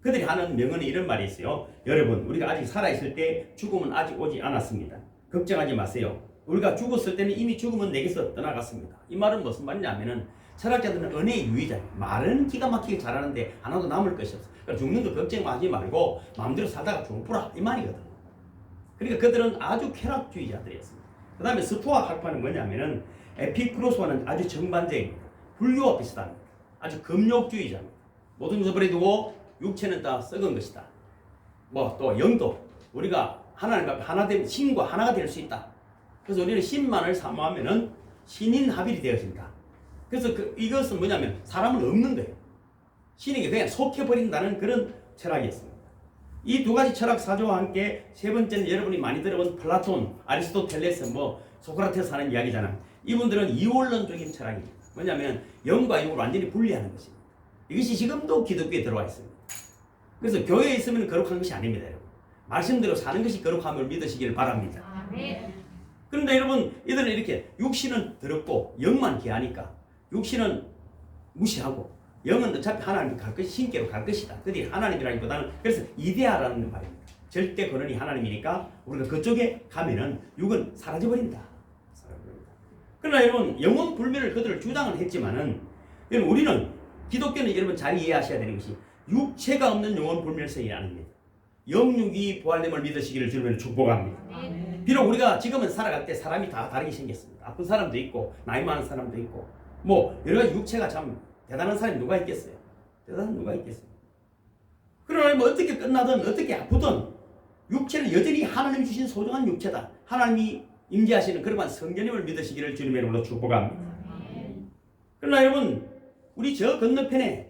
그들이 하는 명언에 이런 말이 있어요. 여러분, 우리가 아직 살아있을 때 죽음은 아직 오지 않았습니다. 걱정하지 마세요. 우리가 죽었을 때는 이미 죽음은 내게서 떠나갔습니다. 이 말은 무슨 말이냐면은 철학자들은 은혜의 유의자예요. 말은 기가 막히게 잘하는데 하나도 남을 것이 없어. 그러니까 죽는 거 걱정하지 말고 마음대로 살다가 죽어보라 이 말이거든. 그러니까 그들은 아주 쾌락주의자들이었습니다. 그 다음에 스토아 학파는 뭐냐면은 에피쿠로스와는 아주 정반대입니다. 불교와 비슷합니다. 아주 금욕주의자입니다. 모든 것을 버려두고 육체는 다 썩은 것이다. 뭐 또 영도 우리가 하나님과 하나 된 신과 하나가 될 수 있다. 그래서 우리는 신만을 사모하면은 신인합일이 되어진다. 그래서 이것은 뭐냐면 사람은 없는 거예요. 신에게 그냥 속해버린다는 그런 철학이었습니다. 이 두 가지 철학 사조와 함께 세 번째는 여러분이 많이 들어본 플라톤, 아리스토텔레스, 뭐 소크라테스 하는 이야기잖아요. 이분들은 이원론적인 철학입니다. 뭐냐면 영과 육을 완전히 분리하는 것입니다. 이것이 지금도 기독교에 들어와 있습니다. 그래서 교회에 있으면 거룩한 것이 아닙니다, 여러분. 말씀대로 사는 것이 거룩함을 믿으시길 바랍니다. 아멘. 그런데 여러분, 이들은 이렇게 육신은 더럽고 영만 귀하니까 육신은 무시하고 영은 어차피 하나님 갈 것이 신께로 갈 것이다. 그들이 하나님이라기보다는 그래서 이데아라는 말입니다. 절대 근원이 하나님이니까 우리가 그쪽에 가면은 육은 사라져버린다. 그러나 여러분 영원 불멸을 그들을 주장을 했지만은 여러분 우리는 기독교는 여러분 잘 이해하셔야 되는 것이 육체가 없는 영원 불멸성이 아닙니다. 영육이 부활됨을 믿으시기를 주님으로 축복합니다. 비록 우리가 지금은 살아갈 때 사람이 다 다르게 생겼습니다. 아픈 사람도 있고 나이 많은 사람도 있고 뭐 여러 가지 육체가 참 대단한 사람이 누가 있겠어요? 대단한 누가 있겠어요? 그러나 뭐 어떻게 끝나든 어떻게 아프든 육체는 여전히 하나님이 주신 소중한 육체다. 하나님이 임재하시는 그러한 성령님을 믿으시기를 주님의 이름으로 축복합니다. 그러나 여러분 우리 저 건너편에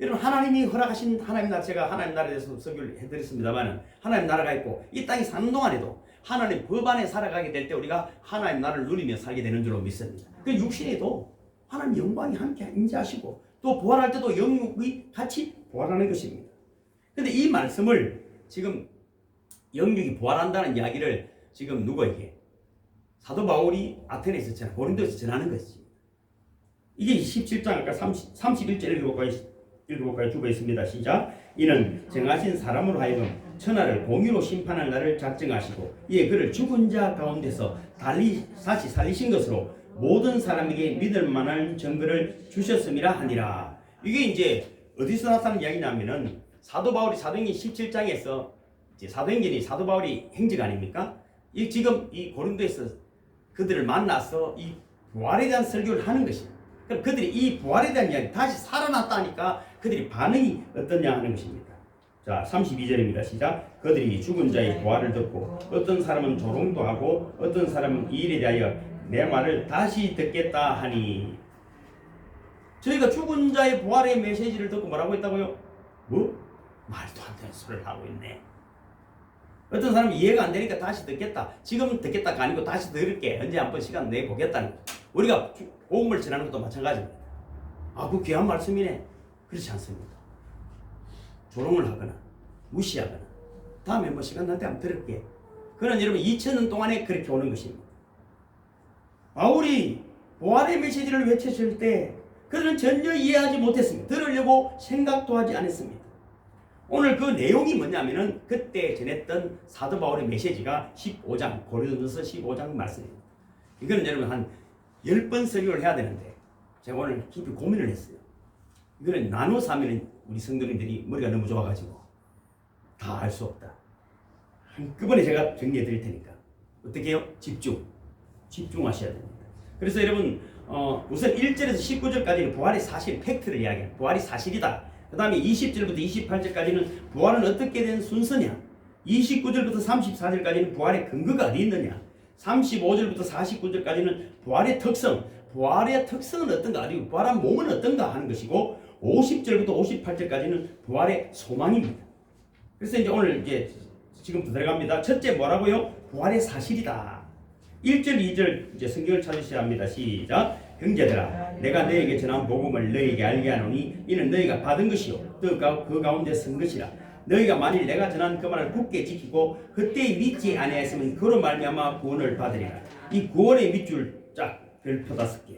여러분 하나님이 허락하신 하나님 나라 제가 하나님 나라에 대해서 설교를 해드렸습니다만 하나님 나라가 있고 이 땅에 사는 동안에도 하나님 법 안에 살아가게 될 때 우리가 하나님 나라를 누리며 살게 되는 줄로 믿습니다. 그 육신에도 하나님 영광이 함께 임재하시고 또 부활할 때도 영육이 같이 부활하는 것입니다. 그런데 이 말씀을 지금 영육이 부활한다는 이야기를 지금 누구에게? 사도 바울이 아테네에서 전하, 고린도에서 전하는 것입니다. 이게 17장 아까 31절 읽어볼까요? 주고 있습니다. 시작. 이는 정하신 사람으로 하여금 천하를 공의로 심판할 날을 작정하시고 이에 그를 죽은 자 가운데서 다시 살리신 것으로 모든 사람에게 믿을 만한 증거를 주셨음이라 하니라. 이게 이제 어디서 나타나는 이야기냐면은 사도 바울이 사도행전 17장에서 이제 사도행전이 사도 바울이 행적 아닙니까? 이 지금 이 고린도에서 그들을 만나서 이 부활에 대한 설교를 하는 것입니다. 그럼 그들이 이 부활에 대한 이야기 다시 살아났다니까 그들이 반응이 어떠냐 하는 것입니다. 자 32절입니다. 시작. 그들이 죽은 자의 부활을 듣고 어떤 사람은 조롱도 하고 어떤 사람은 이 일에 대하여 내 말을 다시 듣겠다 하니 저희가 죽은 자의 부활의 메시지를 듣고 뭐라고 했다고요? 뭐? 말도 안 되는 소리를 하고 있네. 어떤 사람이 이해가 안 되니까 다시 듣겠다. 지금 듣겠다가 아니고 다시 들을게. 언제 한번 시간 내보겠다는 거죠. 우리가 복음을 전하는 것도 마찬가지입니다. 아, 그 귀한 말씀이네. 그렇지 않습니다. 조롱을 하거나 무시하거나 다음에 뭐 시간 날 때 한번 들을게. 그는 여러분 2000년 동안에 그렇게 오는 것입니다. 바울이 부활의 메시지를 외쳤을 때 그들은 전혀 이해하지 못했습니다. 들으려고 생각도 하지 않았습니다. 오늘 그 내용이 뭐냐면은 그때 전했던 사도 바울의 메시지가 15장, 고린도전서 15장 말씀입니다. 이거는 여러분 한 10번 설교를 해야 되는데 제가 오늘 깊이 고민을 했어요. 이거는 나눠서 하면 우리 성도님들이 머리가 너무 좋아가지고 다 알 수 없다. 한꺼번에 제가 정리해 드릴 테니까 어떻게 해요? 집중하셔야 됩니다. 그래서 여러분 우선 1절에서 19절까지는 부활의 사실, 팩트를 이야기해요. 부활이 사실이다. 그 다음에 20절부터 28절까지는 부활은 어떻게 된 순서냐, 29절부터 34절까지는 부활의 근거가 어디 있느냐, 35절부터 49절까지는 부활의 특성, 부활의 특성은 어떤가, 그리고 부활한 몸은 어떤가 하는 것이고, 50절부터 58절까지는 부활의 소망입니다. 그래서 이제 오늘 이제 지금부터 들어갑니다. 첫째 뭐라고요? 부활의 사실이다. 1절, 2절 이제 성경을 찾으셔야 합니다. 시작. 형제들아, 내가 너에게 전한 복음을 너에게 알게 하노니 이는 너희가 받은 것이요 그 가운데 선 것이라. 너희가 만일 내가 전한 그 말을 굳게 지키고 그때에 믿지 아니하였으면 그로 말미암아 구원을 받으리라. 이 구원의 밑줄 쫙 별표 5개.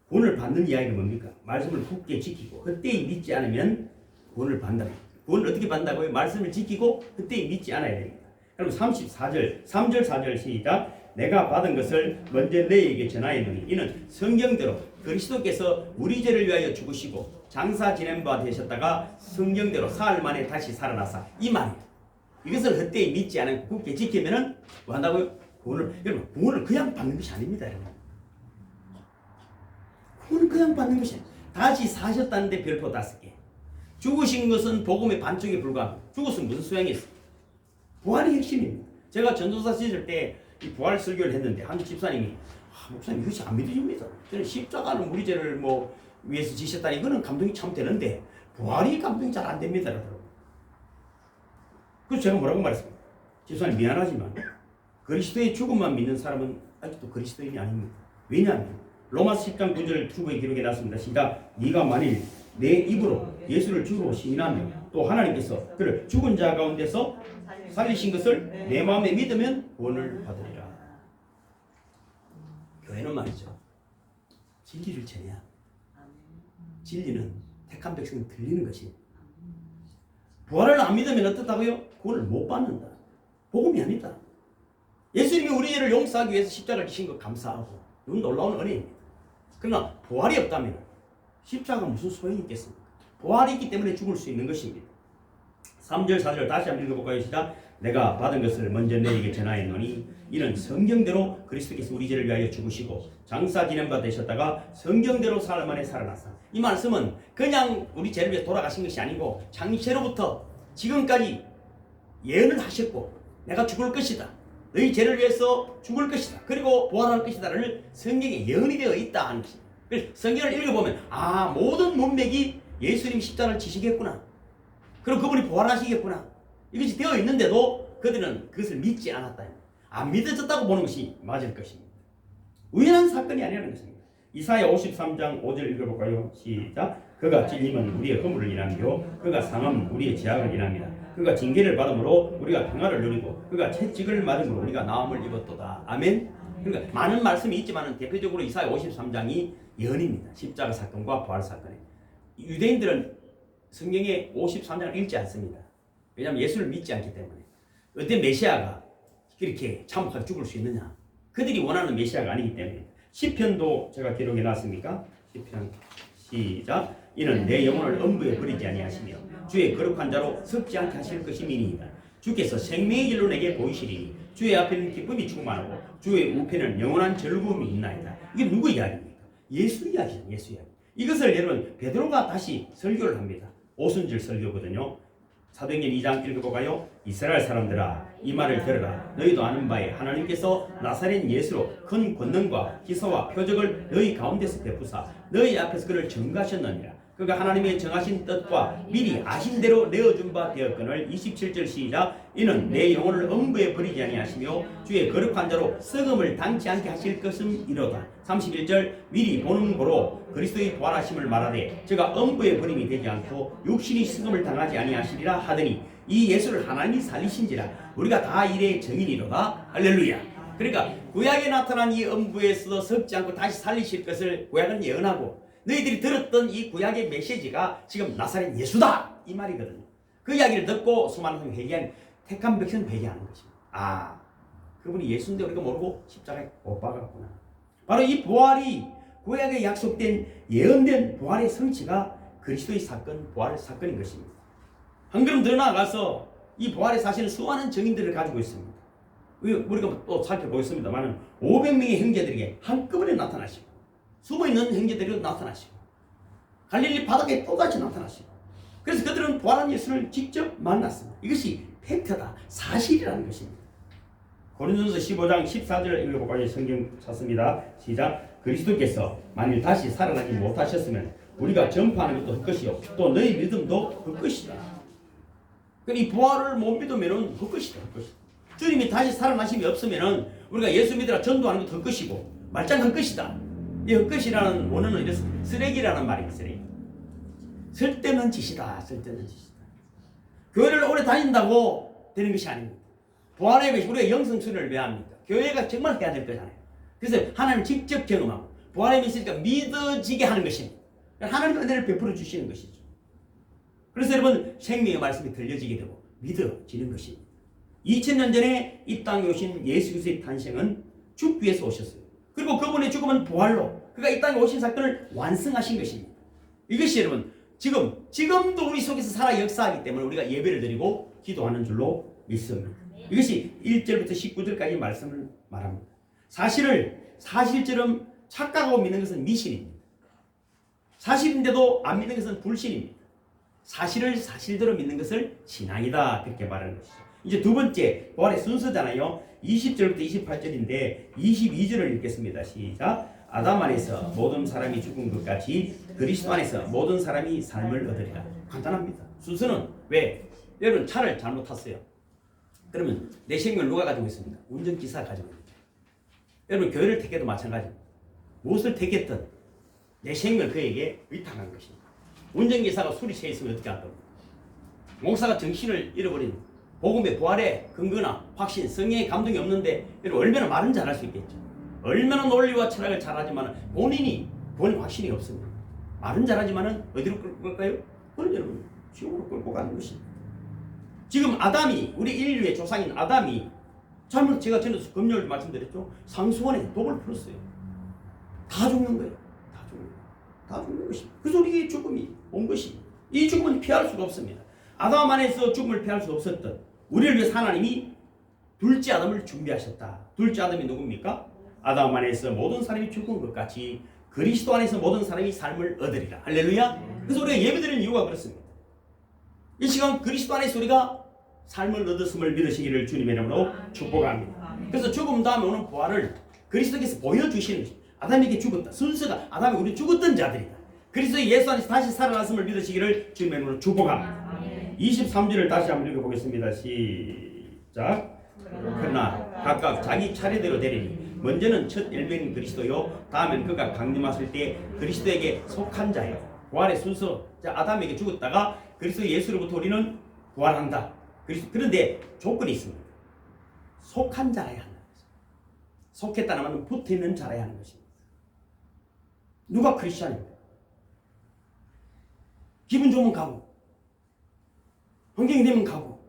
구원을 받는 이야기가 뭡니까? 말씀을 굳게 지키고 그때에 믿지 않으면 구원을 받는다. 구원을 어떻게 받는다고요? 말씀을 지키고 그때에 믿지 않아야 됩니다. 그럼 34절, 3절, 4절 시작. 내가 받은 것을 먼저 너희에게 전하였노니 이는 성경대로 그리스도께서 우리 죄를 위하여 죽으시고 장사 지낸 바 되셨다가 성경대로 사흘 만에 다시 살아나사, 이 말이에요. 이것을 그때에 믿지 않고 굳게 지키면은 뭐 한다고요? 구원을. 여러분, 구원을 그냥 받는 것이 아닙니다. 여러분, 구원을 그냥 받는 것이 아니에요. 다시 사셨다는데 별표 5개. 죽으신 것은 복음의 반쪽에 불과합니다. 죽었으면 무슨 소용이 있어요? 부활이 핵심입니다. 제가 전도사 시절 때 이 부활 설교를 했는데 한 집사님이 목사님 이것이 안 믿어집니다. 저는 십자가는 우리 죄를 뭐 위해서 지셨다니 이거는 감동이 참 되는데 부활이 감동이 잘 안 됩니다. 그래서 제가 뭐라고 말했습니까? 집사님 미안하지만 그리스도의 죽음만 믿는 사람은 아직도 그리스도인이 아닙니다. 왜냐하면 로마서 10장 9절 투구에 기록해 놨습니다. 시작. 네가 만일 내 입으로 예수를 주로 시인하며 또 하나님께서 그를 죽은 자 가운데서 살리신 것을 내 마음에 믿으면 구원을 받으리라. 교회는 말이죠, 진리를 전해야. 진리는 택한 백성은 들리는 것이. 부활을 안 믿으면 어떻다고요? 구원을 못 받는다. 복음이 아니다. 예수님이 우리 죄를 용서하기 위해서 십자가를 지신 것 감사하고 이건 놀라운 은혜입니다. 그러나 부활이 없다면 십자가가 무슨 소용이 있겠습니까? 부활이 있기 때문에 죽을 수 있는 것입니다. 3절 4절 다시 한번 읽어볼까요? 시작. 내가 받은 것을 먼저 너에게 전하였노니 이는 성경대로 그리스도께서 우리 죄를 위하여 죽으시고 장사 지낸 바 되셨다가 성경대로 사흘 만에 살아나사. 이 말씀은 그냥 우리 죄를 위해 돌아가신 것이 아니고 창세로부터 지금까지 예언을 하셨고 내가 죽을 것이다, 너희 죄를 위해서 죽을 것이다, 그리고 부활할 것이다를 성경에 예언이 되어 있다 하는 것입니다. 그래서 성경을 읽어보면 모든 문맥이 예수님 십자가를 지시겠구나, 그리고 그분이 부활하시겠구나, 이것이 되어 있는데도 그들은 그것을 믿지 않았다. 안 믿어졌다고 보는 것이 맞을 것입니다. 우연한 사건이 아니라는 것입니다. 이사야 53장 5절 읽어볼까요? 시작. 그가 찔림은 우리의 허물을 인하며 그가 상함은 우리의 죄악을 인합니다. 그가 징계를 받음으로 우리가 평화를 누리고 그가 채찍을 맞음으로 우리가 나음을 입었도다. 아멘. 그러니까 많은 말씀이 있지만 대표적으로 이사야 53장이 예언입니다. 십자가 사건과 부활 사건에. 유대인들은 성경의 53장을 읽지 않습니다. 왜냐하면 예수를 믿지 않기 때문에. 어떤 메시아가 그렇게 참혹하게 죽을 수 있느냐? 그들이 원하는 메시아가 아니기 때문에. 시편도 제가 기록해 놨습니까? 시편 시작. 이는 내 영혼을 엄부에 버리지 아니하시며 주의 거룩한 자로 섞지 않게 하실 것임이니이다. 주께서 생명의 길로 내게 보이시리니 주의 앞에는 기쁨이 충만하고 주의 우편에는 영원한 즐거움이 있나이다. 이게 누구 이야기입니까? 예수 이야기죠. 예수 이야기. 이것을 여러분 베드로가 다시 설교를 합니다. 오순절 설교거든요. 사도행전 2장 읽어볼까요? 이스라엘 사람들아 이 말을 들으라. 너희도 아는 바에 하나님께서 나사렛 예수로 큰 권능과 기사와 표적을 너희 가운데서 베푸사 너희 앞에서 그를 증거하셨느니라. 그가 하나님의 정하신 뜻과 미리 아신 대로 내어준 바 되었거늘. 27절 시작. 이는 내 영혼을 엄부에 버리지 아니하시며 주의 거룩한 자로 썩음을 당치 않게 하실 것은 이로다. 31절 미리 보는 고로 그리스도의 부활하심을 말하되 제가 엄부에 버림이 되지 않고 육신이 썩음을 당하지 아니하시리라 하더니 이 예수를 하나님이 살리신지라 우리가 다 이래 증인이로다. 할렐루야. 그러니까 구약에 나타난 이 음부에서 썩지 않고 다시 살리실 것을 구약은 예언하고 너희들이 들었던 이 구약의 메시지가 지금 나사렛 예수다 이 말이거든요. 그 이야기를 듣고 수많은 사람이 회개한 택한 백성은 회개하는 것입니다. 아, 그분이 예수인데 우리가 모르고 십자가에 못 박았구나. 바로 이 부활이 구약에 약속된 예언된 부활의 성취가 그리스도의 사건, 부활 사건인 것입니다. 한 걸음 더 나아가서 이 부활의 사실은 수많은 증인들을 가지고 있습니다. 우리가 또 살펴보겠습니다만 500명의 형제들에게 한꺼번에 나타나시고 숨어있는 형제들이 나타나시고 갈릴리 바닥에 또다시 나타나시고 그래서 그들은 부활한 예수를 직접 만났습니다. 이것이 팩트다, 사실이라는 것입니다. 고린도전서 15장 14절 읽어볼까요? 성경 찾습니다. 시작. 그리스도께서 만일 다시 살아나지 못하셨으면 우리가 전파하는 것도 헛것이요 또 너희 믿음도 헛것이다. 이 부활을 못 믿으면 헛것이다. 주님이 다시 살아나심이 없으면 우리가 예수 믿으라 전도하는 것도 헛것이고 말짱한 것이다. 이 헛것이라는 원어는 이래서 쓰레기라는 말입니다. 쓰레기. 쓸데없는 짓이다. 쓸데없는 짓이다. 교회를 오래 다닌다고 되는 것이 아닙니다. 부활의 것이 우리가 영성순을 왜 합니까? 교회가 정말 해야 될 거잖아요. 그래서 하나님 직접 경험하고 부활의 있으니까 믿어지게 하는 것입니다. 하나님의 은혜를 베풀어 주시는 것이죠. 그래서 여러분 생명의 말씀이 들려지게 되고 믿어지는 것입니다. 2000년 전에 이 땅에 오신 예수 그리스도의 탄생은 죽기 위해서 오셨어요. 그리고 그분의 죽음은 부활로 그가 이 땅에 오신 사건을 완성하신 것입니다. 이것이 여러분 지금도 우리 속에서 살아 역사하기 때문에 우리가 예배를 드리고 기도하는 줄로 믿습니다. 이것이 1절부터 19절까지 말씀을 말합니다. 사실처럼 착각하고 믿는 것은 미신입니다. 사실인데도 안 믿는 것은 불신입니다. 사실을 사실대로 믿는 것을 신앙이다 그렇게 말하는 것이죠. 이제 두 번째 부활의 순서잖아요. 20절부터 28절인데 22절을 읽겠습니다. 시작. 아담 안에서 모든 사람이 죽은 것 같이 그리스도 안에서 모든 사람이 삶을 얻으리라. 간단합니다. 순서는 왜? 여러분 차를 잘못 탔어요. 그러면 내 생명을 누가 가지고 있습니다? 운전기사가 가지고 있습니다. 여러분 교회를 택해도 마찬가지입니다. 무엇을 택했든 내 생명을 그에게 위탁한 것입니다. 운전기사가 술이 취해 있으면 어떻게 할 겁니까? 목사가 정신을 잃어버린 복음의 부활의 근거나 확신, 성령의 감동이 없는데 여러분 얼마나 말은 잘할 수 있겠죠. 얼마나 논리와 철학을 잘하지만 본인 확신이 없습니다. 말은 잘하지만 어디로 끌고 갈까요? 그건 여러분 지옥으로 끌고 가는 것입니다. 지금 아담이 우리 인류의 조상인 아담이 잘못 제가 전에 금요일 말씀드렸죠. 상수원에 독을 풀었어요. 다 죽는 거예요. 다 죽는 것입니다. 그래서 우리에게 죽음이 온 것입니다. 이 죽음은 피할 수가 없습니다. 아담 안에서 죽음을 피할 수 없었던 우리를 위해서 하나님이 둘째 아담을 준비하셨다. 둘째 아담이 누굽니까? 아담 안에서 모든 사람이 죽은 것 같이 그리스도 안에서 모든 사람이 삶을 얻으리라. 할렐루야. 그래서 우리가 예배드리는 이유가 그렇습니다. 이 시간 그리스도 안에서 우리가 삶을 얻었음을 믿으시기를 주님의 이름으로 축복합니다. 그래서 죽음 다음에 오는 부활을 그리스도께서 보여주시는 것입니다. 아담에게 죽었다. 순서가 아담이 우리 죽었던 자들이다. 그리스도의 예수 안에서 다시 살아났음을 믿으시기를 주님의 이름으로 축복합니다. 23절을 다시 한번 읽어보겠습니다. 시작. 그러나 각각 자기 차례대로 되리니 먼저는 첫 열매인 그리스도요 다음엔 그가 강림하실 때 그리스도에게 속한 자예요. 부활의 순서. 아담에게 죽었다가 그리스도 예수로부터 우리는 부활한다. 그런데 조건이 있습니다. 속한 자라야 한다. 속했다는 말은 붙어있는 자라야 하는 것입니다. 누가 크리스찬입니까? 기분 좋으면 가고 환경이 되면 가고.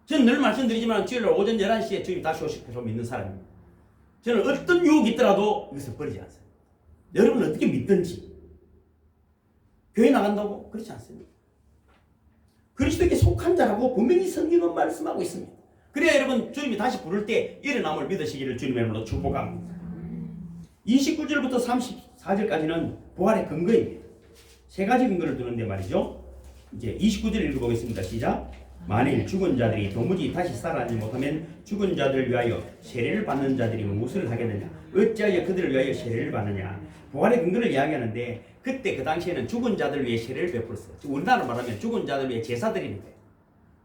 저는 늘 말씀드리지만 주일날 오전 11시에 주님 다시 오실 것으로 믿는 사람입니다. 저는 어떤 유혹이 있더라도 이것을 버리지 않습니다. 여러분은 어떻게 믿든지 교회 나간다고 그렇지 않습니다. 그리스도에게 속한 자라고 분명히 성경은 말씀하고 있습니다. 그래야 여러분 주님이 다시 부를 때 일어남을 믿으시기를 주님의 이름으로 축복합니다. 29절부터 34절까지는 부활의 근거입니다. 세 가지 근거를 두는데 말이죠. 이제 29절 읽어보겠습니다. 시작. 만일 죽은 자들이 도무지 다시 살아나지 못하면 죽은 자들을 위하여 세례를 받는 자들이 무엇을 하겠느냐? 어찌하여 그들을 위하여 세례를 받느냐? 부활의 근거를 이야기하는데 그때 그 당시에는 죽은 자들을 위해 세례를 베풀었어요. 우리나라로 말하면 죽은 자들을 위해 제사 드리는 거예요.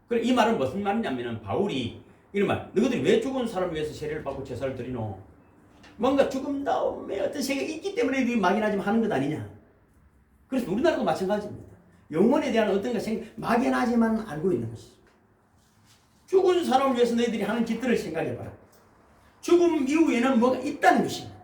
그럼 이 말은 무슨 말이냐면 바울이 이런 말, 너희들이 왜 죽은 사람을 위해서 세례를 받고 제사를 드리노? 뭔가 죽음 다음에 어떤 세계가 있기 때문에 이게 막연하지만 하는 것 아니냐? 그래서 우리나라도 마찬가지입니다. 영혼에 대한 어떤 것이 막연하지만 알고 있는 것이죠. 죽은 사람을 위해서 너희들이 하는 짓들을 생각해봐라. 죽음 이후에는 뭐가 있다는 것입니다.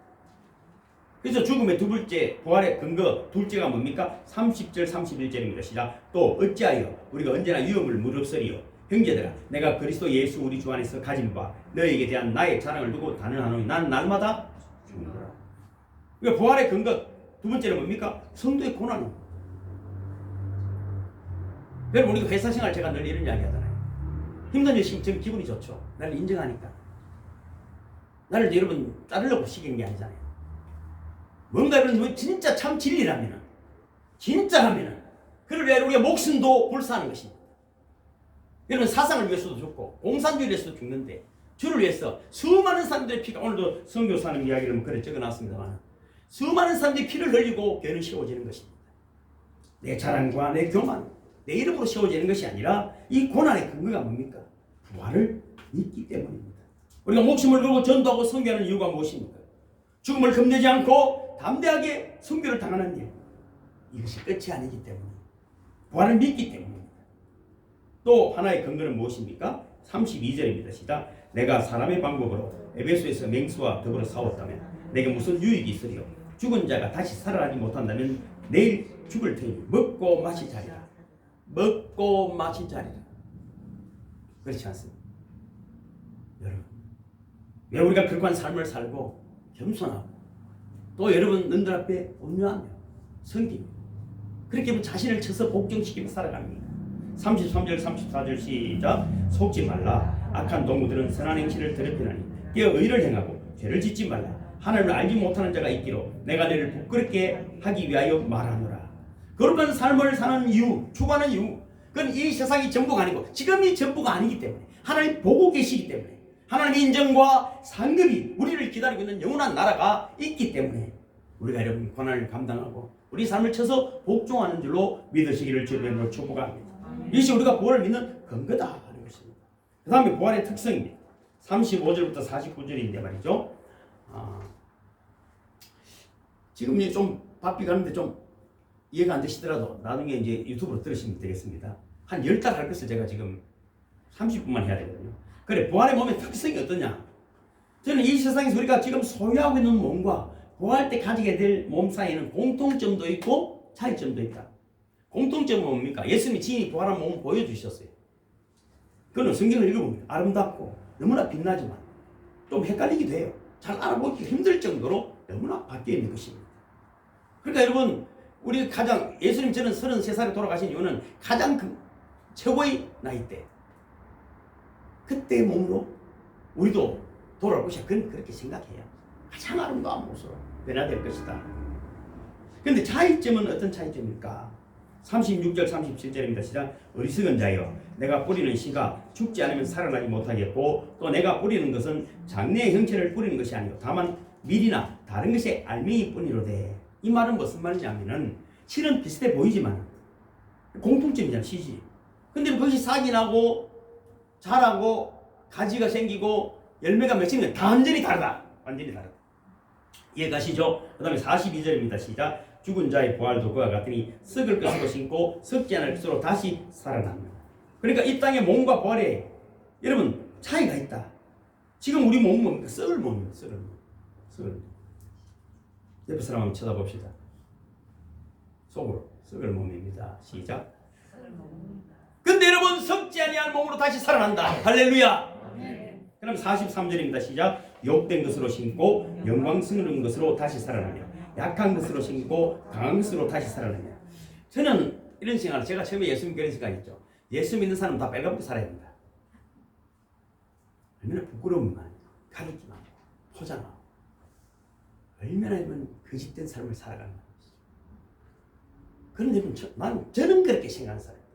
그래서 죽음의 두 번째, 부활의 근거 둘째가 뭡니까? 30절 31절입니다. 시작. 또 어찌하여 우리가 언제나 위험을 무릅쓰리요. 형제들아, 내가 그리스도 예수 우리 주 안에서 가진 바 너에게 대한 나의 자랑을 두고 단언하노니 난 날마다 죽는다. 그러니까 부활의 근거 두 번째는 뭡니까? 성도의 고난입니다. 여러분, 우리가 회사 생활 제가 늘 이런 이야기 하잖아요. 힘든 일 있으면 저는 기분이 좋죠. 나를 인정하니까. 나를 여러분 자르려고 시킨 게 아니잖아요. 뭔가 여러분 진짜 참 진리라면은, 진짜라면은, 그를 위해 우리가 목숨도 불사하는 것입니다. 여러분, 사상을 위해서도 죽고 공산주의를 위해서도 죽는데, 주를 위해서 수많은 사람들의 피가, 오늘도 선교사님 이야기를 뭐 그래 적어놨습니다만, 수많은 사람들이 피를 흘리고 교회는 세워지는 것입니다. 내 자랑과 내 교만, 내 이름으로 세워지는 것이 아니라 이 고난의 근거가 뭡니까? 부활을 믿기 때문입니다. 우리가 목숨을 걸고 전도하고 선교하는 이유가 무엇입니까? 죽음을 겁내지 않고 담대하게 선교를 당하는 일, 이것이 끝이 아니기 때문에, 부활을 믿기 때문입니다. 또 하나의 근거는 무엇입니까? 32절입니다. 시작. 내가 사람의 방법으로 에베소에서 맹수와 더불어 싸웠다면 내게 무슨 유익이 있으리요? 죽은 자가 다시 살아나지 못한다면 내일 죽을 테니 먹고 마실 자리라. 먹고 마실 자리라. 그렇지 않습니까? 여러분, 왜 우리가 그러한 삶을 살고 겸손하고 또 여러분 너희들 앞에 온유하며 섬기며 그렇게 하면 자신을 쳐서 복종시키며 살아갑니다. 33절 34절 시작. 속지 말라. 악한 동무들은 선한 행실을 더럽히나니 깨어 의를 행하고 죄를 짓지 말라. 하나님을 알지 못하는 자가 있기로 내가 너를 부끄럽게 하기 위하여 말하노라. 거룩한 삶을 사는 이유, 추구하는 이유, 그건 이 세상이 전부가 아니고 지금이 전부가 아니기 때문에, 하나님 보고 계시기 때문에, 하나님의 인정과 상급이 우리를 기다리고 있는 영원한 나라가 있기 때문에 우리가 여러분 고난을 감당하고 우리 삶을 쳐서 복종하는 줄로 믿으시기를 주님으로 축복합니다. 이것이 우리가 부활을 믿는 근거다 하는 것입니다. 그 다음에 부활의 특성입니다. 35절부터 49절인데 말이죠. 지금 이제 좀 바삐 가는데 좀 이해가 안 되시더라도 나중에 이제 유튜브로 들으시면 되겠습니다. 한 10달 할 것을 제가 지금 30분만 해야 되거든요. 그래, 부활의 몸의 특성이 어떠냐? 저는 이 세상에서 우리가 지금 소유하고 있는 몸과 부활 때 가지게 될 몸 사이에는 공통점도 있고 차이점도 있다. 공통점은 뭡니까? 예수님이 진히 부활한 몸을 보여주셨어요. 그거는 성경을 읽어보면 아름답고 너무나 빛나지만 좀 헷갈리기도 해요. 잘 알아보기 힘들 정도로 너무나 바뀌어 있는 것입니다. 그러니까 여러분, 우리 가장, 예수님 저는 33살에 돌아가신 이유는 가장 최고의 나이 때, 그때의 몸으로 우리도 돌아올 것이야. 그건 그렇게 생각해요. 가장 아름다운 모습으로 변화될 것이다. 그런데 차이점은 어떤 차이점일까? 36절 37절입니다. 시작. 어리석은 자여, 내가 뿌리는 씨가 죽지 않으면 살아나지 못하겠고 또 내가 뿌리는 것은 장래의 형체를 뿌리는 것이 아니고 다만 밀이나 다른 것의 알맹이 뿐이로되. 이 말은 무슨 말이냐면은 실은 비슷해 보이지만 공통점이잖아, 씨지. 근데 그것이 싹이 나고 자라고 가지가 생기고 열매가 맺히는 건 완전히 다르다. 완전히 다르다. 이해가시죠? 그 다음에 42절입니다. 시작. 죽은 자의 부활도 그와 같으니 썩을 것으로 신고 썩지 않을 것으로 다시 살아납니다. 그러니까 이 땅의 몸과 부활에 여러분 차이가 있다. 지금 우리 몸은 뭡니까? 썩을 몸입니다. 썩을 몸. 썩을 몸. 옆에 사람 한번 쳐다봅시다. 속으로 썩을 몸입니다. 시작. 근데 여러분 썩지 아니할 몸으로 다시 살아난다. 할렐루야. 그럼 43절입니다. 시작. 욕된 것으로 신고 영광스러운 것으로 다시 살아나며 약한 것으로 신고 강한 것으로 다시 살아나며. 저는 이런 생각을, 제가 처음에 예수 믿는 생각했죠. 예수 믿는 사람은 다 빨갛게 살아야 된다. 얼마나 부끄러움만 가리지만 포장하고 얼마나 이런 거짓된 삶을 살아가는 것이죠. 그런데 저는 그렇게 생각하는 사람이에요.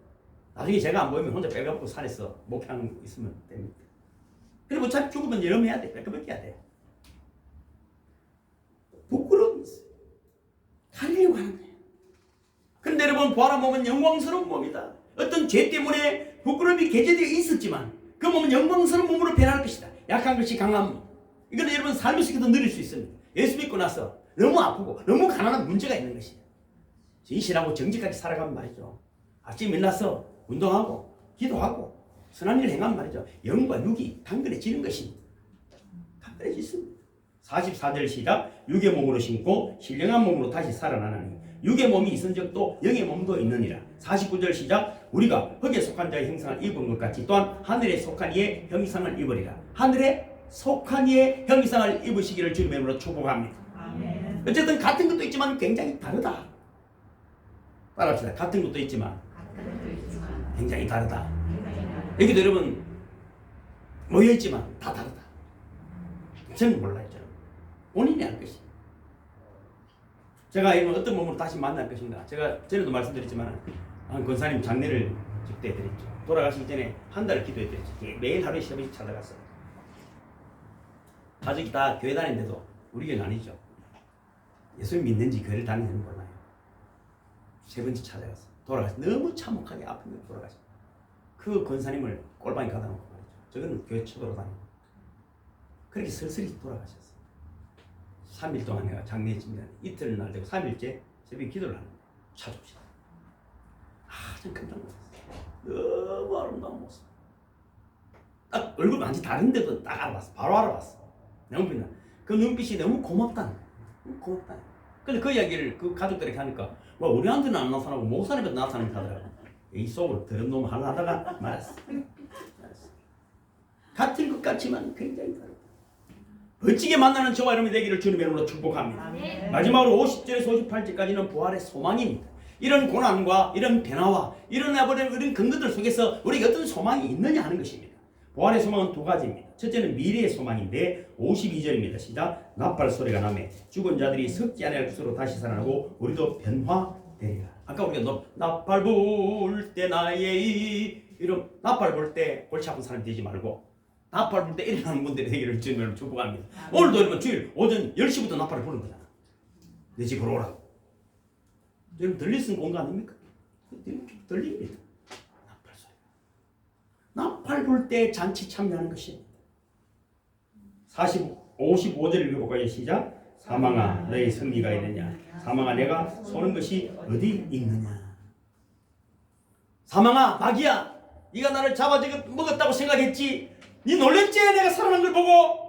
나중에 제가 안 보이면 혼자 빨갛고 산에서 목회하는 거 있으면 됩니다. 그리고 어차피 죽으면 여름해야 돼. 빨갛게 해야 돼. 부끄러움이 있어요. 가리려고 하는 거예요. 그런데 여러분, 부활한 몸은 영광스러운 몸이다. 어떤 죄 때문에 부끄러움이 개재되어 있었지만 그 몸은 영광스러운 몸으로 변할 것이다. 약한 것이 강한 몸. 이건 여러분 삶의 속에도 누릴 수 있습니다. 예수 믿고 나서 너무 아프고 너무 가난한 문제가 있는 것이에요. 진실하고 정직하게 살아가면 말이죠. 아침에 일어나서 운동하고 기도하고 선한 일을 행하면 말이죠. 영과 육이 단결해지는 것입니다. 간단히 있습니다. 44절 시작. 육의 몸으로 심고 신령한 몸으로 다시 살아나나니 육의 몸이 있은 적도 영의 몸도 있느니라. 49절 시작. 우리가 흙에 속한 자의 형상을 입은 것 같이 또한 하늘에 속한 이의 형상을 입으리라. 하늘에 속한 이의 형상을 입으시기를 주님의 이름으로 축복합니다. 아멘. 어쨌든 같은 것도 있지만 굉장히 다르다. 따라합시다. 같은 것도 있지만 굉장히 다르다. 여기도 여러분 모여있지만 다 다르다. 저는 몰라요. 저는 본인이 알 것이. 제가 이런 어떤 몸으로 다시 만날 것인가. 제가 전에도 말씀드렸지만 한 권사님 장례를 집대해드렸죠. 돌아가시기 전에 한 달 기도해드렸죠. 매일 하루에 3번씩 찾아갔어요. 가족이 다 교회 다니는데도 우리 교회는 아니죠. 예수 믿는지 교회를 다니는지 몰라요. 3번씩 찾아갔어요. 돌아가서 너무 참혹하게 아픈 데 돌아가셨어요. 그 권사님을 꼴방에 가다 놓고 말이죠. 저거는 교회 쳐돌아 다니고 그렇게 슬슬히 돌아가셨어요. 3일 동안 내가 장례에 집니다. 이틀날 되고 3일째 새벽에 기도를 하는데 찾아옵시다. 전 깜짝 놀랐어요. 너무 아름다운 모습. 딱 얼굴 완전히 다른데도 딱 알아봤어. 바로 알아봤어. 너무 빛나. 그 눈빛이 너무 고맙다는 거야. 너무 고맙다는 거야. 근데 그 이야기를 그 가족들에게 하니까 뭐 우리한테는 안 나타나고 목사님한테 나타나는 하더라고. 이 속으로 더러운 놈 하려 하다가 말았어. 같은 것 같지만 굉장히 다르다. 멋지게 만나는 저와 여러분이 되기를 주님의 이름으로 축복합니다. 아멘. 마지막으로 50절에서 58절까지는 부활의 소망입니다. 이런 고난과 이런 변화와 이런 근거들 속에서 우리가 어떤 소망이 있느냐 하는 것입니다. 부활의 소망은 두 가지입니다. 첫째는 미래의 소망인데 52절입니다. 시작. 나팔 소리가 나매 죽은 자들이 썩지 않을 것으로 다시 살아나고 우리도 변화되리라. 아까 우리가 나팔 불 때 나의 이런 나팔 불 때 골치 아픈 사람 되지 말고 나팔 불 때 일어나는 분들이 되기를 주님으로 축복합니다. 오늘도 여러분 주일 오전 10시부터 나팔을 부는 거잖아. 내 집으로 오라고. 여러분 들릴 수 있는 공간 아닙니까? 들립니다. 나팔 소리. 나팔 불 때 잔치 참여하는 것입니다. 55절을 읽어볼까요? 시작. 사망아 너의 승리가 있느냐. 사망아 내가 쏘는 것이 어디 있느냐. 사망아 마귀야 네가 나를 잡아 먹었다고 생각했지. 네 놀랬지? 내가 살아난 걸 보고.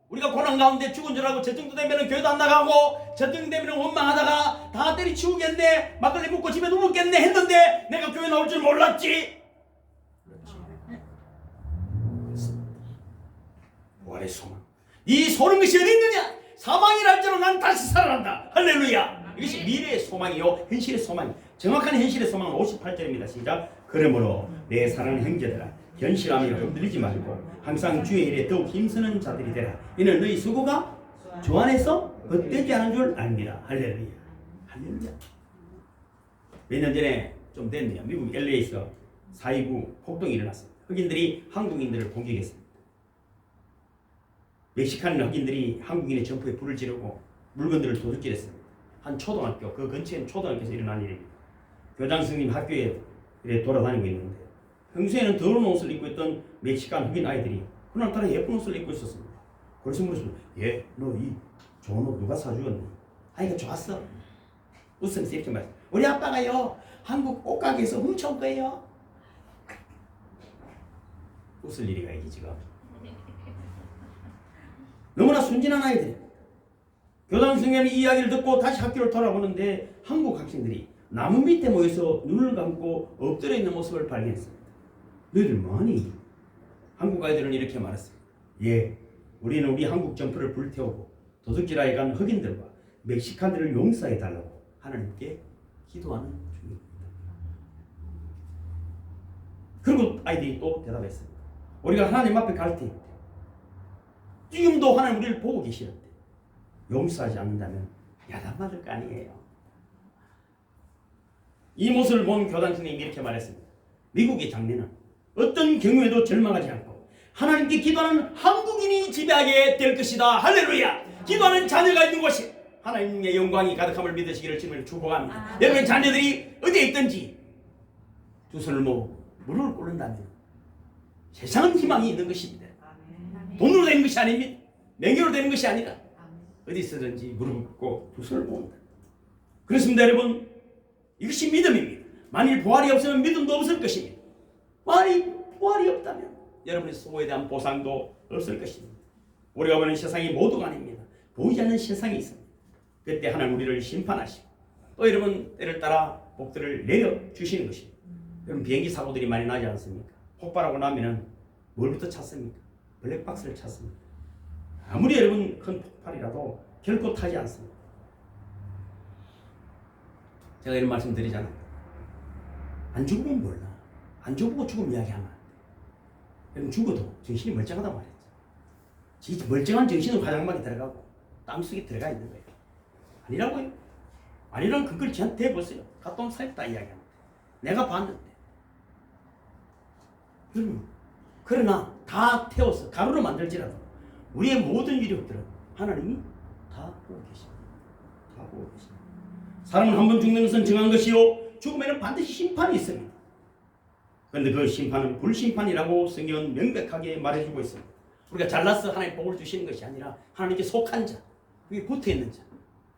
우리가 고난 가운데 죽은 줄 알고 저 정도 되면 교회도 안 나가고 저 정도 되면 원망하다가 다 때리치우겠네 막걸리 먹고 집에 누웠겠네 했는데 내가 교회 나올 줄 몰랐지. 그렇지. 부활의 소망. 이 소는 것이 어디 있느냐. 사망이라 할지라도 난 다시 살아난다. 할렐루야. 이것이 미래의 소망이요 현실의 소망. 정확한 현실의 소망은 58절입니다. 시작. 그러므로 내 사랑하는 형제들아 견실함이 흔들리지 말고 항상 주의 일에 더욱 힘쓰는 자들이 되라. 이는 너희 수고가 주 안에서 헛되지 않은 줄 압니다. 할렐루야. 할렐루야. 몇 년 전에 좀 됐네요. 미국 LA에서 4.29 폭동이 일어났습니다. 흑인들이 한국인들을 공격했습니다. 멕시칸 흑인들이 한국인의 점포에 불을 지르고 물건들을 도둑질했습니다. 한 초등학교, 그 근처에 초등학교에서 일어난 일입니다. 교장 선생님 학교에 돌아다니고 있는데 평소에는 더러운 옷을 입고 있던 멕시칸 흑인 아이들이 그날따라 예쁜 옷을 입고 있었습니다. 그래서 물었습니다. 예, 너 이 좋은 옷 누가 사주었니? 아이가 좋았어. 웃으면서 이렇게 말했어요. 우리 아빠가요 한국 옷가게에서 훔쳐온 거예요. 웃을 일이가 이게 지금. 너무나 순진한 아이들. 교장 선생님이 이 이야기를 듣고 다시 학교를 돌아보는데 한국 학생들이 나무 밑에 모여서 눈을 감고 엎드려 있는 모습을 발견했습니다. 너희들 뭐하니? 한국 아이들은 이렇게 말했습니다. 예, 우리는 우리 한국 점포를 불태우고 도둑질하여 간 흑인들과 멕시칸들을 용서해달라고 하나님께 기도하는 중입니다. 그리고 아이들이 또 대답했습니다. 우리가 하나님 앞에 갈 때 지금도 하나님 우리를 보고 계시는데 용서하지 않는다면 야단받을 거 아니에요. 이 모습을 본 교장 선생님이 이렇게 말했습니다. 미국의 장례는 어떤 경우에도 절망하지 않고 하나님께 기도하는 한국인이 지배하게 될 것이다. 할렐루야. 기도하는 자녀가 있는 곳이 하나님의 영광이 가득함을 믿으시기를 주님을 축복합니다. 여러분의 자녀들이 어디에 있든지 두 손을 모으고 무릎을 꿇는다면 세상은 희망이 있는 것입니다. 돈으로 되는 것이 아닙니다. 명예로 되는 것이 아니라 어디 있든지 무릎을 꿇고 두 손을 모은다. 그렇습니다. 여러분, 이것이 믿음입니다. 만일 부활이 없으면 믿음도 없을 것입니다. 만일 부활이 없다면 여러분의 수고에 대한 보상도 없을 것입니다. 우리가 보는 세상이 모두가 아닙니다. 보이지 않는 세상이 있습니다. 그때 하나님 우리를 심판하시고 또 여러분 때를 따라 복들을 내려주시는 것입니다. 여러분 비행기 사고들이 많이 나지 않습니까? 폭발하고 나면은 뭘부터 찾습니까? 블랙박스를 찾습니다. 아무리 여러분 큰 폭발이라도 결코 타지 않습니다. 제가 이런 말씀 드리잖아요. 안 죽으면 몰라. 안 죽고 죽음 이야기하면 안 돼. 여러분 죽어도 정신이 멀쩡하단 말이죠. 진짜 멀쩡한 정신은 화장막에 들어가고 땅속에 들어가 있는 거예요. 아니라고요? 아니라는 근거를 저한테 대보세요. 갔다 온 사였다 이야기합니다. 내가 봤는데. 그러나 다 태워서 가루로 만들지라도 우리의 모든 위력들은 하나님이 다 보고 계십니다. 다 보고 계십니다. 사람은 한 번 죽는 것은 정한 것이요 죽음에는 반드시 심판이 있습니다. 그런데 그 심판은 불심판이라고 성경은 명백하게 말해주고 있습니다. 우리가 잘나서 하나님 복을 주시는 것이 아니라 하나님께 속한 자, 그게 붙어있는 자,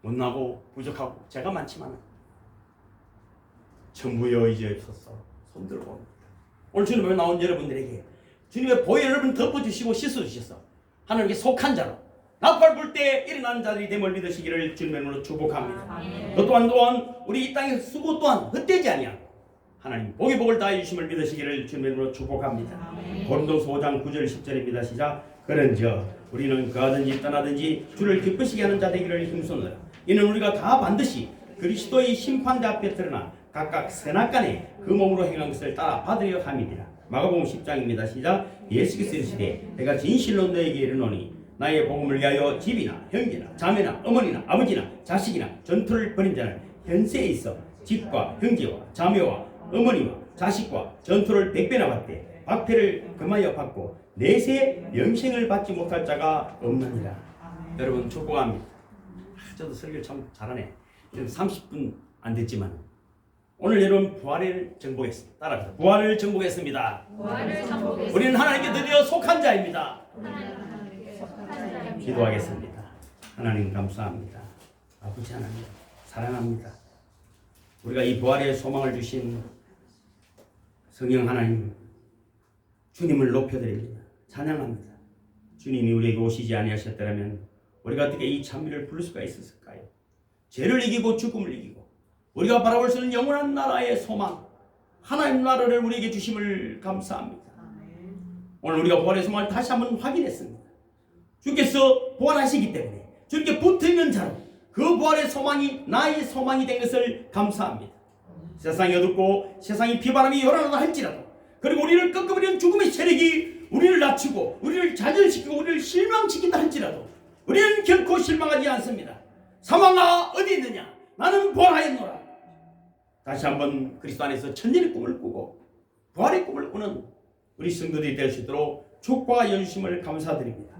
못나고 부족하고 죄가 많지만 천부여 이제 없어서 손들어 봅니다. 오늘 주님에 나온 여러분들에게 주님의 보혈 여러분 덮어주시고 씻어주셔서 하나님께 속한 자로 나팔 불 때 일어나는 자들이 됨을 믿으시기를 주님의 이름으로 축복합니다. 그 또한 우리 이 땅의 수고 또한 헛되지 아니하고 하나님 복의 복을 다해 주심을 믿으시기를 주님의 이름으로 축복합니다. 고린도서 5장 9절 10절입니다. 시작. 그런즉 우리는 가든지 떠나든지 주를 기쁘시게 하는 자 되기를 힘쓰노라. 이는 우리가 다 반드시 그리스도의 심판대 앞에 드러나 각각 선악간에 그 몸으로 행한 것을 따라 받으려 함이니라. 마가복음 10장입니다. 시작. 예수께서 이르시되 내가 진실로 너에게 이르노니 나의 복음을 위하여 집이나 형제나 자매나 어머니나 아버지나 자식이나 전투를 벌인 자는 현세에 있어 집과 형제와 자매와 어머니와 자식과 전투를 100배나 받되 박해를 금하여 받고 내세 영생을 받지 못할 자가 없느니라. 여러분 축복합니다. 저도 설교를 참 잘하네. 지금 30분 안 됐지만 오늘 여러분 부활을 정복했습니다. 따라합시다. 부활을 정복했습니다. 우리는 하나님께 드디어 속한 자입니다. 기도하겠습니다. 하나님 감사합니다. 아버지 하나님 사랑합니다. 우리가 이 부활의 소망을 주신 성령 하나님 주님을 높여드립니다. 찬양합니다. 주님이 우리에게 오시지 아니하셨더라면 우리가 어떻게 이 찬미를 부를 수가 있었을까요? 죄를 이기고 죽음을 이기고 우리가 바라볼 수 있는 영원한 나라의 소망 하나님 나라를 우리에게 주심을 감사합니다. 오늘 우리가 부활의 소망을 다시 한번 확인했습니다. 주께서 부활하시기 때문에 주님께 붙어있는 자로 그 부활의 소망이 나의 소망이 된 것을 감사합니다. 세상이 어둡고 세상이 비바람이 요란하다 할지라도 그리고 우리를 꺾어버리는 죽음의 세력이 우리를 낮추고 우리를 좌절시키고 우리를 실망시킨다 할지라도 우리는 결코 실망하지 않습니다. 사망아 어디 있느냐 나는 부활하였노라. 다시 한번 그리스도 안에서 천년의 꿈을 꾸고 부활의 꿈을 꾸는 우리 성도들이 될 수 있도록 축복과 연주심을 감사드립니다.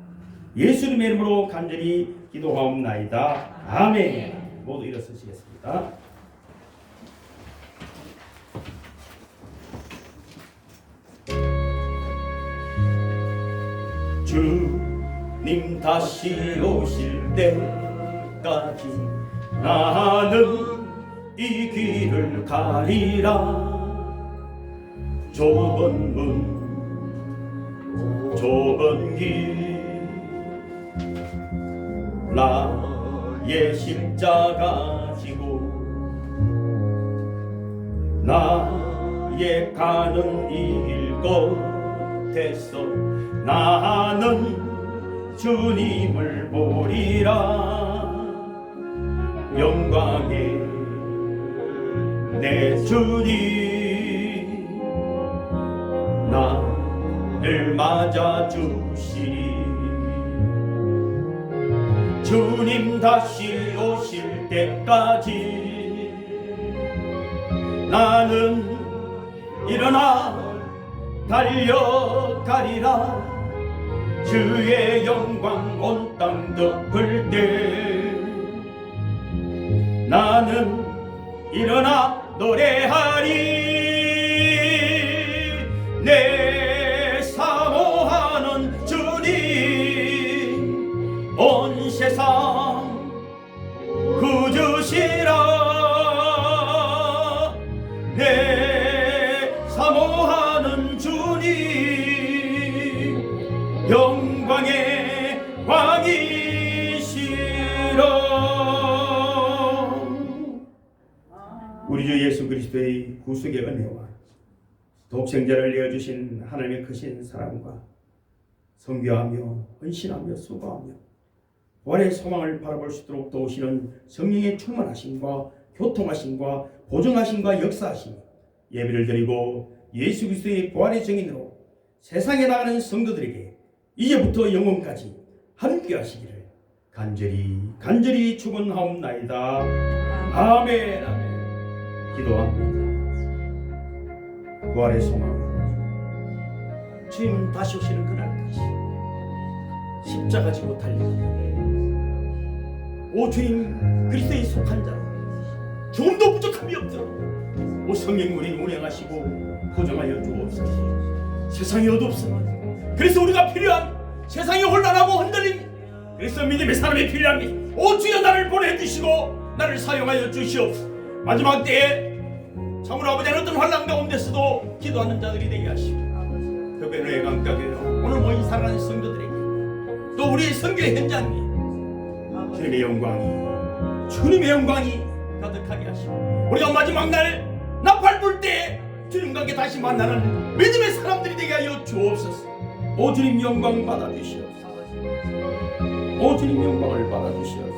예수님의 이름으로 간절히 기도하옵나이다. 아멘. 모두 일어서시겠습니다. 주님 다시 오실 때까지 나는 이 길을 가리라. 좁은 문 좁은 길 나의 십자가 지고 나의 가는 이 길 끝에서 나는 주님을 보리라. 영광의 내 주님 나를 맞아주시리. 주님 다시 오실 때까지 나는 일어나 달려가리라. 주의 영광 온 땅 덮을 때 나는 일어나 노래하리. 내 사모하는 주님 온 세상 구주시라. 내 사모하는 주님 영광의 주 예수 그리스도의 구속의 은혜와 독생자를 내어주신 하나님의 크신 사랑과 성교하며 헌신하며 수고하며 부활의 소망을 바라볼 수 있도록 도우시는 성령의 충만하심과 교통하심과 보증하심과 역사하심 예배를 드리고 예수 그리스도의 부활의 증인으로 세상에 나가는 성도들에게 이제부터 영원까지 함께 하시기를 간절히 축원하옵나이다. 아멘. 아멘. 기도합니다. 부활의 소망으로 주님은 다시 오시는 그날까지 십자가 지고 달리고 오 주님 그리스도에 속한 자로 조금도 부족함이 없도록 오 성령 우리 운행하시고 보정하여 주옵소서. 세상이 어둡습니다. 그래서 우리가 필요한 세상이 혼란하고 흔들림 그래서 믿음의 사람이 필요합니다. 오 주여 나를 보내주시고 나를 사용하여 주시옵소서. 마지막 때에 참으로 아버지는 어떤 환난 가운데서도 기도하는 자들이 되게 하시고 벽변의 강가교회로 오늘 모인 사랑하는 성도들에게 또 우리 선교의 현장에 주님의 영광이 가득하게 하시고 우리가 마지막 날 나팔 불 때 주님과 함께 다시 만나는 믿음의 사람들이 되게 하여 주옵소서. 오 주님 영광 받아주시옵소서. 오 주님 영광을 받아주시옵소서.